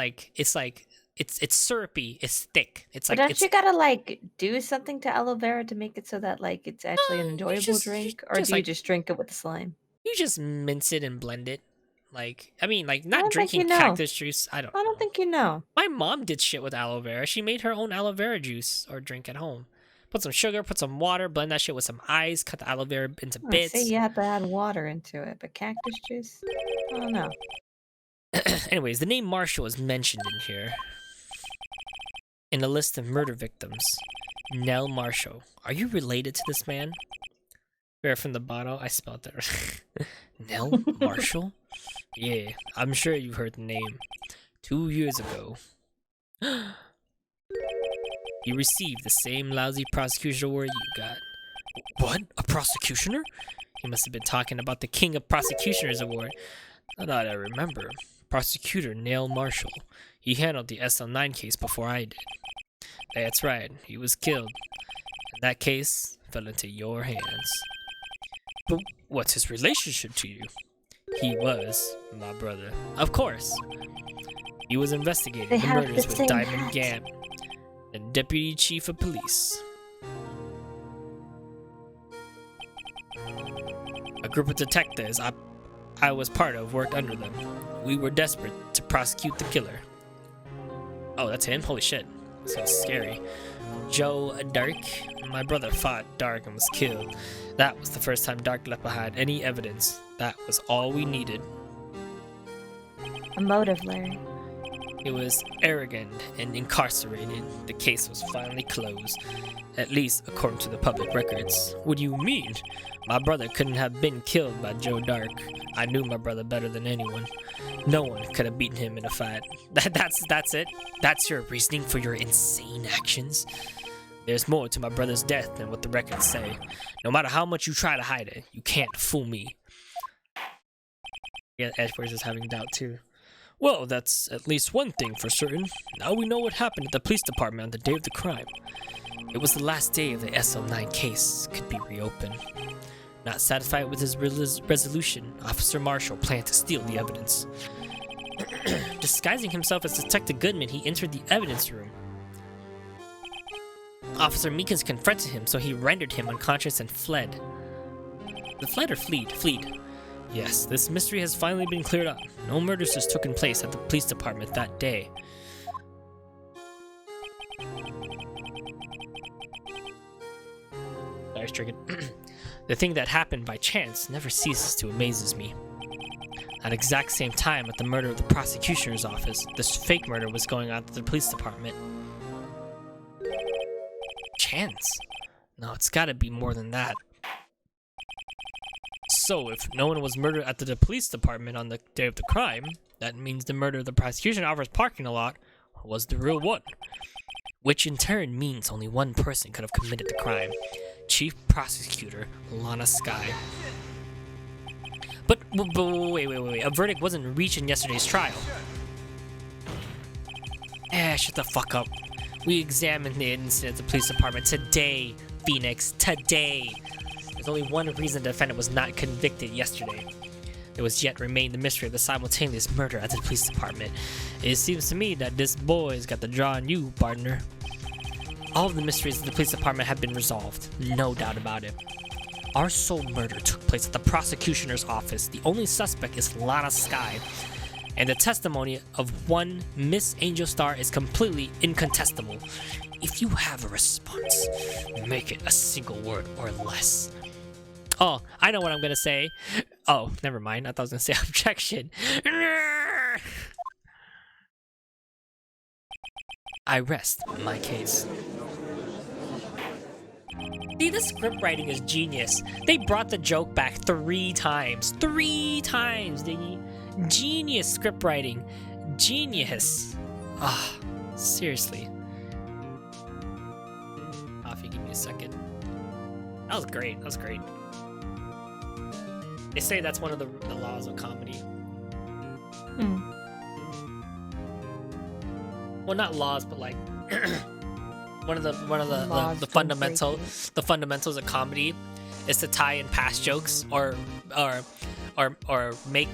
syrupy. It's thick. It's like. But don't you gotta like do something to aloe vera to make it so that like it's actually an enjoyable drink, or do you just drink it with the slime? You just mince it and blend it. Like, I mean, like not drinking cactus juice. I don't think you know. My mom did shit with aloe vera. She made her own aloe vera juice or drink at home. Put some sugar, put some water, blend that shit with some ice, cut the aloe vera into bits. See, you have to add water into it, but cactus juice? I don't know. Anyways, the name Marshall is mentioned in here. In the list of murder victims. Nell Marshall. Are you related to this man? Fair from the bottle. I spelled that. Nell Marshall? Yeah, I'm sure you've heard the name. 2 years ago. You received the same lousy prosecution award you got. What? A prosecutioner? He must have been talking about the King of Prosecutioners Award. I thought I remember. Prosecutor Nell Marshall. He handled the SL9 case before I did. That's right, he was killed. And that case fell into your hands. But what's his relationship to you? He was my brother. Of course. He was investigating the murders with Diamond Gam, the deputy chief of police. A group of detectives I was part of worked under them. We were desperate to prosecute the killer. Oh, that's him? Holy shit. So scary. Joe Dark. My brother fought Dark and was killed. That was the first time Dark left behind any evidence. That was all we needed. A motive, Larry. He was arrogant and incarcerated. The case was finally closed. At least according to the public records. What do you mean? My brother couldn't have been killed by Joe Dark. I knew my brother better than anyone. No one could have beaten him in a fight. That's it? That's your reasoning for your insane actions? There's more to my brother's death than what the records say. No matter how much you try to hide it, you can't fool me. Yeah, Edgeworth is having doubt too. Well, that's at least one thing for certain. Now we know what happened at the police department on the day of the crime. It was the last day of the SL9 case could be reopened. Not satisfied with his resolution, Officer Marshall planned to steal the evidence. Disguising himself as Detective Goodman, he entered the evidence room. Officer Meekins confronted him, so he rendered him unconscious and fled. Fled or fleed? Fleed. Yes, this mystery has finally been cleared up. No murders just took place at the police department that day. Sorry, triggered. The thing that happened by chance never ceases to amaze me. At the exact same time at the murder of the prosecutor's office, this fake murder was going on at the police department. Chance? No, it's gotta be more than that. So, if no one was murdered at the police department on the day of the crime, that means the murder of the prosecution officer's parking lot was the real one. Which in turn means only one person could have committed the crime. Chief Prosecutor Lana Skye. But wait. A verdict wasn't reached in yesterday's trial. Shut the fuck up. We examined the incident at the police department today, Phoenix. Today. There's only one reason the defendant was not convicted yesterday. There was yet remained the mystery of the simultaneous murder at the police department. It seems to me that this boy's got the draw on you, partner. All of the mysteries of the police department have been resolved, no doubt about it. Our sole murder took place at the prosecutor's office. The only suspect is Lana Skye, and the testimony of one Miss Angel Star is completely incontestable. If you have a response, make it a single word or less. Oh, I know what I'm gonna say. Oh, never mind. I thought I was gonna say objection. I rest my case. See, the script writing is genius. They brought the joke back 3 times. 3 times, Diggy. Genius script writing. Genius. Ah, seriously. Oh, if you give me a second. That was great. That was great. They say that's one of the laws of comedy. Well, not laws, but like one of the fundamentals of comedy is to tie in past jokes or make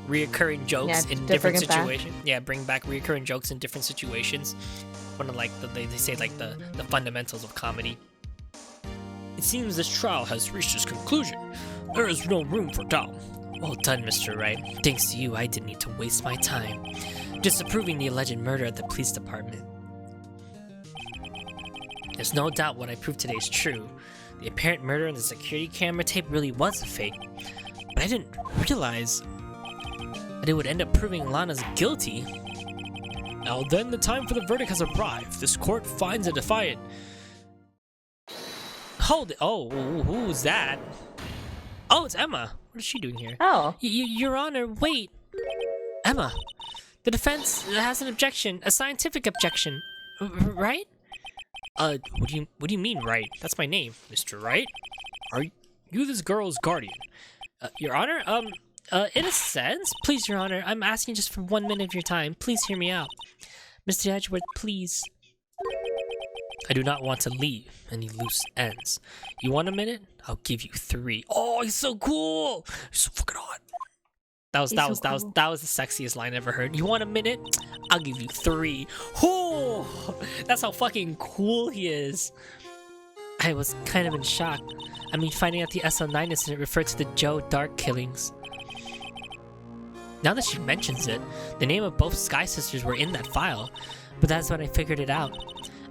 reoccurring jokes in different situations. Yeah, bring back reoccurring jokes in different situations. One of like they say like the fundamentals of comedy. It seems this trial has reached its conclusion. There is no room for doubt. Well done, Mr. Wright. Thanks to you, I didn't need to waste my time disapproving the alleged murder at the police department. There's no doubt what I proved today is true. The apparent murder in the security camera tape really was a fake. But I didn't realize that it would end up proving Lana's guilty. Now then, the time for the verdict has arrived. This court finds a defiant. Hold it. Oh, who's that? Oh, it's Emma. What is she doing here? Oh. Your Honor, wait. Emma, the defense has an objection, a scientific objection, right? What do you mean, Wright? That's my name, Mr. Wright. Are you this girl's guardian? Your Honor, in a sense, please, Your Honor, I'm asking just for 1 minute of your time. Please hear me out. Mr. Edgeworth, please. I do not want to leave any loose ends. You want a minute? I'll give you 3. Oh, he's so cool! He's so fucking hot. That was the sexiest line I ever heard. You want a minute? I'll give you 3. Oh, that's how fucking cool he is. I was kind of in shock. I mean, finding out the SL9 incident referred to the Joe Dark killings. Now that she mentions it, the name of both Sky sisters were in that file, but that's when I figured it out.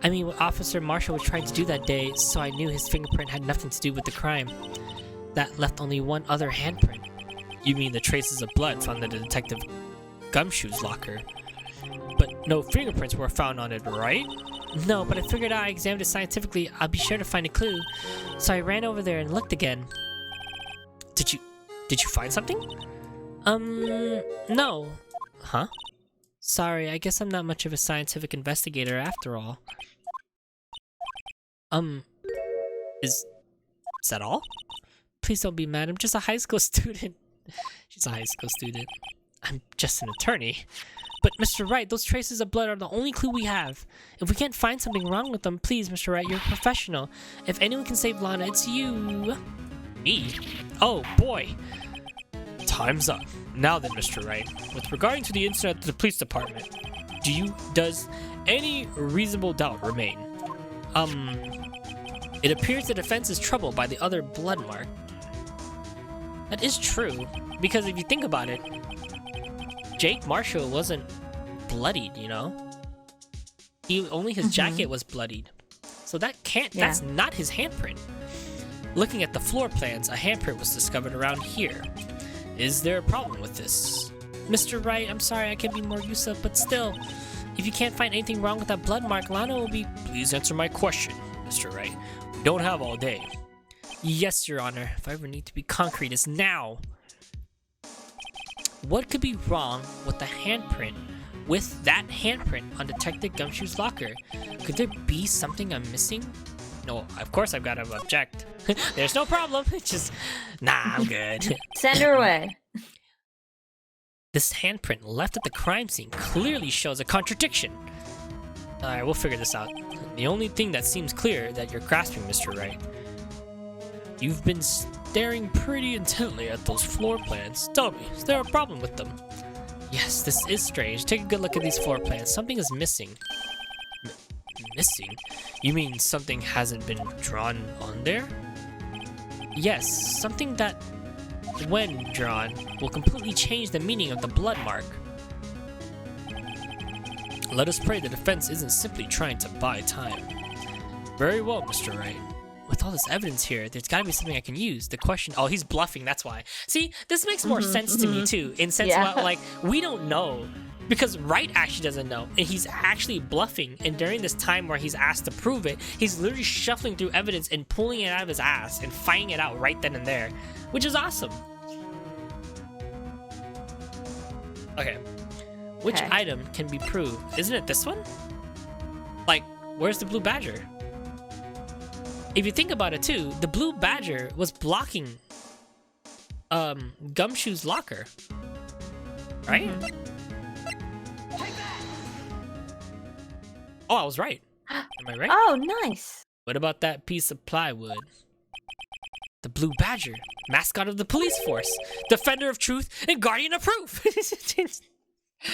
I mean, what Officer Marshall was trying to do that day, so I knew his fingerprint had nothing to do with the crime. That left only one other handprint. You mean the traces of blood found in the Detective Gumshoe's locker? But no fingerprints were found on it, right? No, but I figured I examined it scientifically, I'll be sure to find a clue. So I ran over there and looked again. Did you find something? No. Huh? Sorry, I guess I'm not much of a scientific investigator after all. Is that all? Please don't be mad, I'm just a high school student. She's a high school student. I'm just an attorney. But Mr. Wright, those traces of blood are the only clue we have. If we can't find something wrong with them, please, Mr. Wright, you're a professional. If anyone can save Lana, it's you. Me? Oh, boy. Time's up. Now then, Mr. Wright, with regarding to the incident at the police department, does any reasonable doubt remain? It appears the defense is troubled by the other blood mark. That is true, because if you think about it, Jake Marshall wasn't bloodied, you know? Only his jacket was bloodied. So that that's not his handprint. Looking at the floor plans, a handprint was discovered around here. Is there a problem with this? Mr. Wright, I'm sorry I can't be more useful, but still, if you can't find anything wrong with that blood mark, Lana will be... Please answer my question, Mr. Wright. We don't have all day. Yes, Your Honor. If I ever need to be concrete, it's now. What could be wrong with the handprint, with that handprint on Detective Gumshoe's locker? Could there be something I'm missing? No, of course I've got to object. There's no problem. It's just, nah, I'm good. Send her away. This handprint left at the crime scene clearly shows a contradiction. Alright, we'll figure this out. The only thing that seems clear that you're grasping, Mr. Wright. You've been staring pretty intently at those floor plans. Tell me, is there a problem with them? Yes, this is strange. Take a good look at these floor plans. Something is missing. Missing? You mean something hasn't been drawn on there? Yes, something that, when drawn, will completely change the meaning of the blood mark. Let us pray the defense isn't simply trying to buy time. Very well, Mr. Wright. With all this evidence here, there's gotta be something I can use. The question... Oh, he's bluffing, that's why. See, this makes more sense to me, too. In sense about, like, we don't know. Because Wright actually doesn't know. And he's actually bluffing. And during this time where he's asked to prove it, he's literally shuffling through evidence and pulling it out of his ass and finding it out right then and there. Which is awesome. Okay. Which item can be proved? Isn't it this one? Like, where's the blue badger? If you think about it too, the blue badger was blocking Gumshoe's locker. Right? Oh, I was right. Am I right? Oh, nice. What about that piece of plywood? The blue badger, mascot of the police force, defender of truth, and guardian of proof.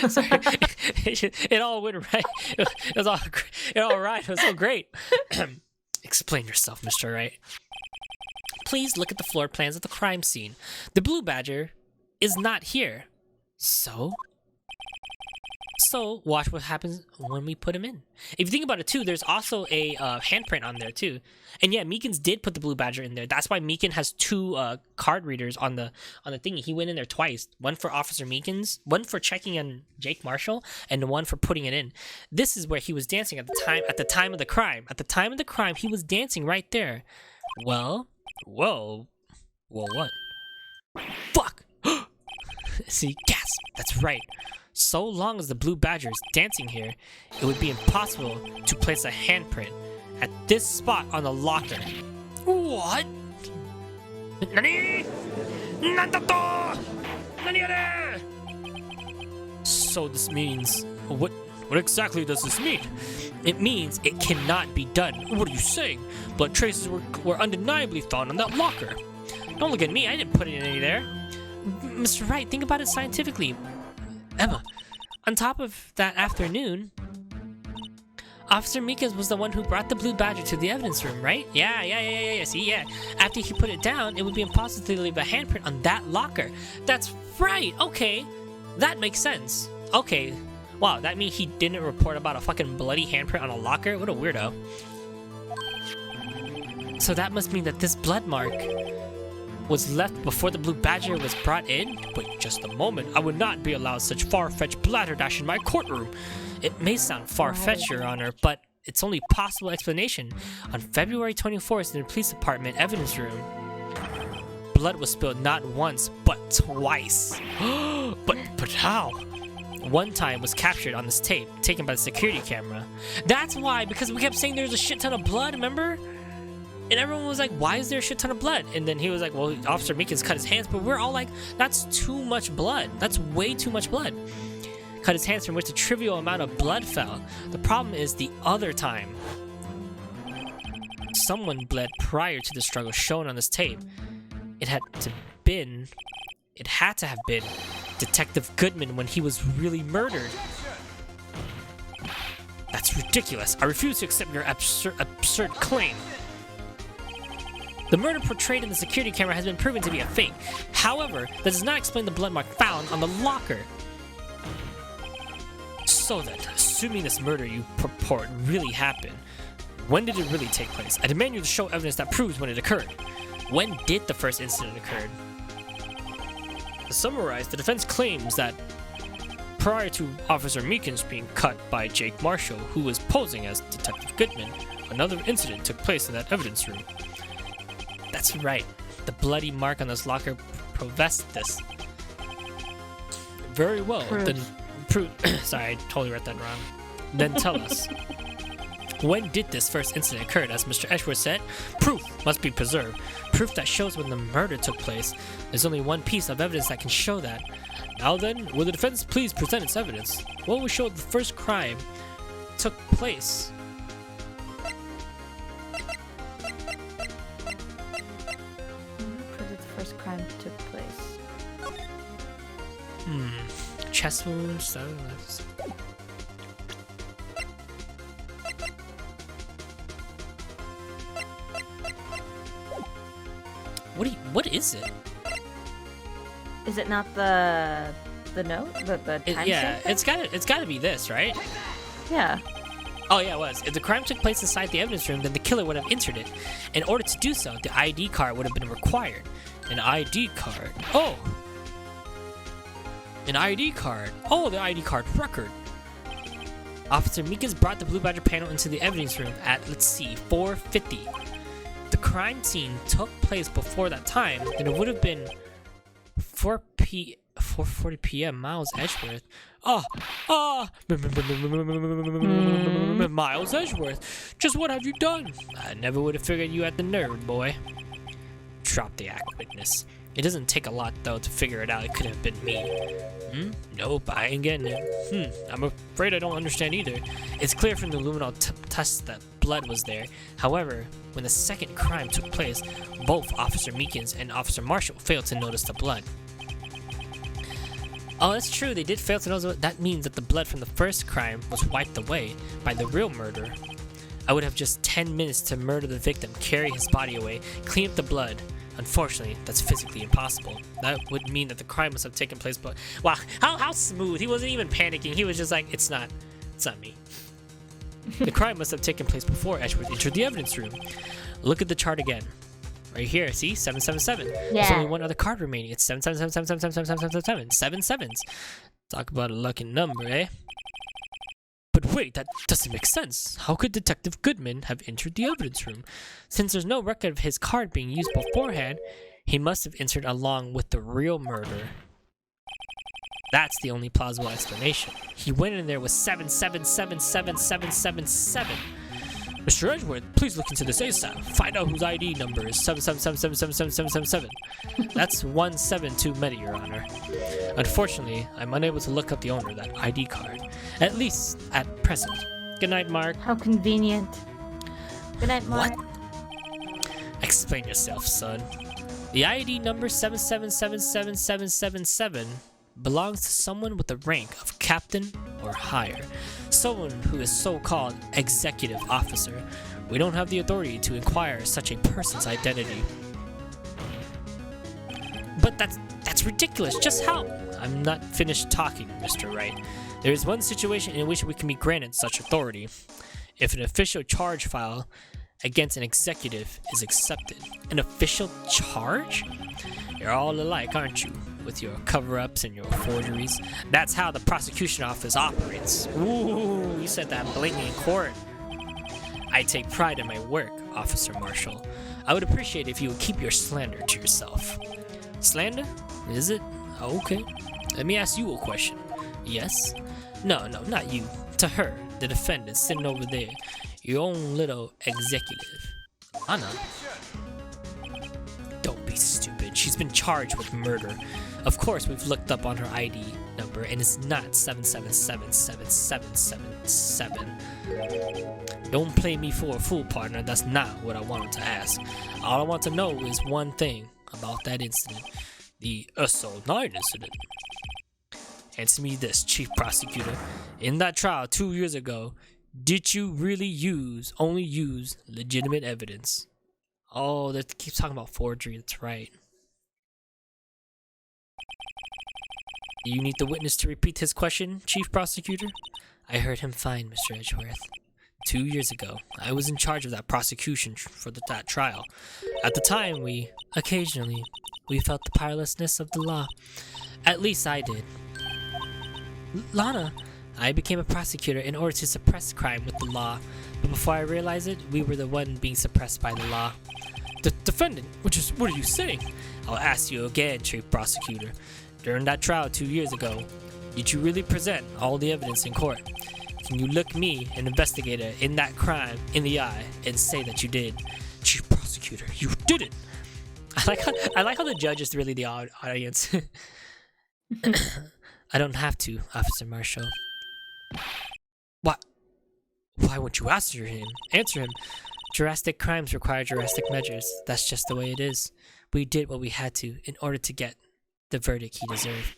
Sorry, it all went right. It was all right. It was so great. Explain yourself, Mr. Wright. Please look at the floor plans of the crime scene. The blue badger is not here. So watch what happens when we put him in. If you think about it too, there's also a handprint on there too. And yeah, Meekins did put the blue badger in there. That's why Meekins has two card readers on the thingy. He went in there twice. One for Officer Meekins, one for checking on Jake Marshall, and one for putting it in. This is where he was dancing at the time of the crime. At the time of the crime, he was dancing right there. Well, what? Fuck! See, gasp. That's right. So long as the blue badger is dancing here, it would be impossible to place a handprint at this spot on the locker. What? Nani? Nantato! Nani? So this means... What exactly does this mean? It means it cannot be done. What are you saying? Blood traces were undeniably found on that locker. Don't look at me, I didn't put any there. Mr. Wright, think about it scientifically. Emma, on top of that afternoon, Officer Meekins was the one who brought the blue badger to the evidence room, right? Yeah. See, yeah. After he put it down, it would be impossible to leave a handprint on that locker. That's right. Okay, that makes sense. Okay, wow, that means he didn't report about a fucking bloody handprint on a locker? What a weirdo. So that must mean that this blood mark was left before the blue badger was brought in? Wait just a moment, I would not be allowed such far-fetched blatherdash in my courtroom. It may sound far-fetched, Your Honor, but it's only a possible explanation. On February 24th in the police department evidence room, blood was spilled not once, but twice. But how? One time was captured on this tape, taken by the security camera. That's why, because we kept saying there's a shit ton of blood, remember? And everyone was like, why is there a shit ton of blood? And then he was like, well, Officer Meekins cut his hands, but we're all like, that's too much blood. That's way too much blood. Cut his hands from which a trivial amount of blood fell. The problem is the other time someone bled prior to the struggle shown on this tape. It had to have been Detective Goodman when he was really murdered. That's ridiculous. I refuse to accept your absurd claim. The murder portrayed in the security camera has been proven to be a fake. However, that does not explain the blood mark found on the locker. So then, assuming this murder you purport really happened, when did it really take place? I demand you to show evidence that proves when it occurred. When did the first incident occur? To summarize, the defense claims that prior to Officer Meekins being cut by Jake Marshall, who was posing as Detective Goodman, another incident took place in that evidence room. That's right. The bloody mark on this locker proves this. Very well. Then sorry, I totally read that wrong. Then tell us. When did this first incident occur? As Mr. Edgeworth said, proof must be preserved. Proof that shows when the murder took place. There's only one piece of evidence that can show that. Now then, will the defense please present its evidence? What will show the first crime took place? The first crime took place. Chest wounds? What is it? Is it not the note? The time yeah, stamp? it's gotta be this, right? Yeah. Oh yeah, it was. If the crime took place inside the evidence room, then the killer would have entered it. In order to do so, the ID card would have been required. An ID card. Oh! An ID card. Oh, the ID card record. Officer Meekins brought the Blue Badger panel into the evidence room at, let's see, 4:50. The crime scene took place before that time, then it would have been 4:40 p.m. Miles Edgeworth. Miles Edgeworth. Just what have you done? I never would have figured you had the nerve, boy. Drop the act, witness. It doesn't take a lot, though, to figure it out. It could have been me. Nope, I ain't getting it. I'm afraid I don't understand either. It's clear from the luminol tests that blood was there. However, when the second crime took place, both Officer Meekins and Officer Marshall failed to notice the blood. Oh, that's true. They did fail to notice. That means that the blood from the first crime was wiped away by the real murderer. I would have just 10 minutes to murder the victim, carry his body away, clean up the blood. Unfortunately, that's physically impossible. That would mean that the crime must have taken place, but wow, how smooth. He wasn't even panicking. He was just like, it's not me. The crime must have taken place before Edgeworth entered the evidence room. Look at the chart again. Right here, see? 777. Yeah. There's only one other card remaining. It's 777777777. 7 sevens. Talk about a lucky number, eh? But wait, that doesn't make sense. How could Detective Goodman have entered the evidence room? Since there's no record of his card being used beforehand, he must have entered along with the real murderer. That's the only plausible explanation. He went in there with 7777777. Mr. Edgeworth, please look into this ASAP. Find out whose ID number is 777777777. That's 17 too many, Your Honor. Unfortunately, I'm unable to look up the owner of that ID card. At least at present. Good night, Mark. How convenient. Good night, Mark. What? Explain yourself, son. The ID number 7777777 belongs to someone with the rank of captain or higher. Someone who is so-called executive officer. We don't have the authority to inquire such a person's identity. But that's ridiculous. Just how? I'm not finished talking, Mr. Wright. There is one situation in which we can be granted such authority. If an official charge file against an executive is accepted. An official charge? You're all alike, aren't you? With your cover-ups and your forgeries. That's how the prosecution office operates. Ooh, you said that blatantly in court. I take pride in my work, Officer Marshall. I would appreciate if you would keep your slander to yourself. Slander? Is it? Okay. Let me ask you a question. Yes? No, not you. To her, the defendant sitting over there. Your own little executive. Anna? Don't be stupid. She's been charged with murder. Of course, we've looked up on her ID number, and it's not 7777777. Don't play me for a fool, partner. That's not what I wanted to ask. All I want to know is one thing about that incident. The SO9 incident. Answer me this, Chief Prosecutor. In that trial 2 years ago, did you really only use legitimate evidence? Oh, they keep talking about forgery. That's right. Do you need the witness to repeat his question, Chief Prosecutor? I heard him fine, Mr. Edgeworth. 2 years ago, I was in charge of that prosecution for that trial. At the time, we felt the powerlessness of the law. At least I did. Lana, I became a prosecutor in order to suppress crime with the law. But before I realized it, we were the one being suppressed by the law. The defendant, what are you saying? I'll ask you again, Chief Prosecutor. During that trial 2 years ago, did you really present all the evidence in court? Can you look me, an investigator, in that crime in the eye and say that you did? Chief Prosecutor, you didn't! I like how the judge is really the audience. I don't have to, Officer Marshall. What? Why won't you answer him? Drastic crimes require drastic measures. That's just the way it is. We did what we had to in order to get the verdict he deserved.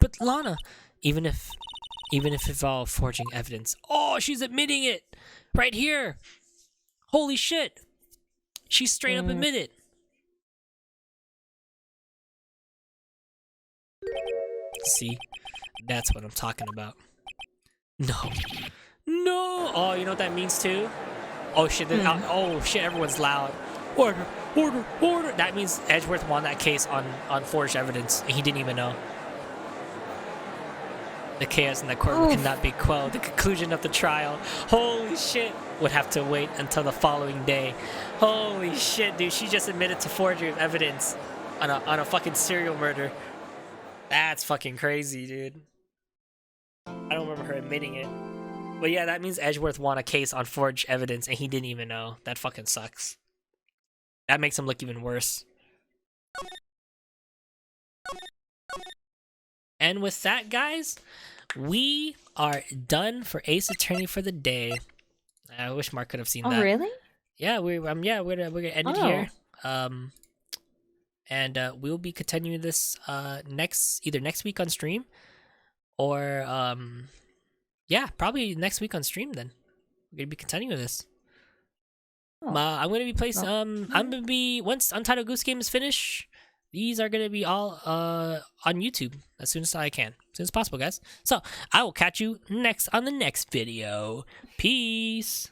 But Lana, even if it involved forging evidence. Oh, she's admitting it! Right here! Holy shit! She straight up admitted. See? That's what I'm talking about. No. No! Oh, you know what that means too? Oh shit, oh shit, everyone's loud. Order, order, order! That means Edgeworth won that case on forged evidence, and he didn't even know. The chaos in the courtroom cannot be quelled. The conclusion of the trial, holy shit, would have to wait until the following day. Holy shit, dude, she just admitted to forgery of evidence on a fucking serial murder. That's fucking crazy, dude. I don't remember her admitting it. But yeah, that means Edgeworth won a case on forged evidence and he didn't even know. That fucking sucks. That makes him look even worse. And with that, guys, we are done for Ace Attorney for the day. I wish Mark could have seen that. Oh, really? Yeah, we're gonna end it here. And we'll be continuing this either next week on stream, or yeah, probably next week on stream. Then we're gonna be continuing this. I'm gonna be placing. I'm gonna be, once Untitled Goose Game is finished, these are gonna be all on YouTube as soon as I can, as soon as possible, guys. So I will catch you next on the next video. Peace.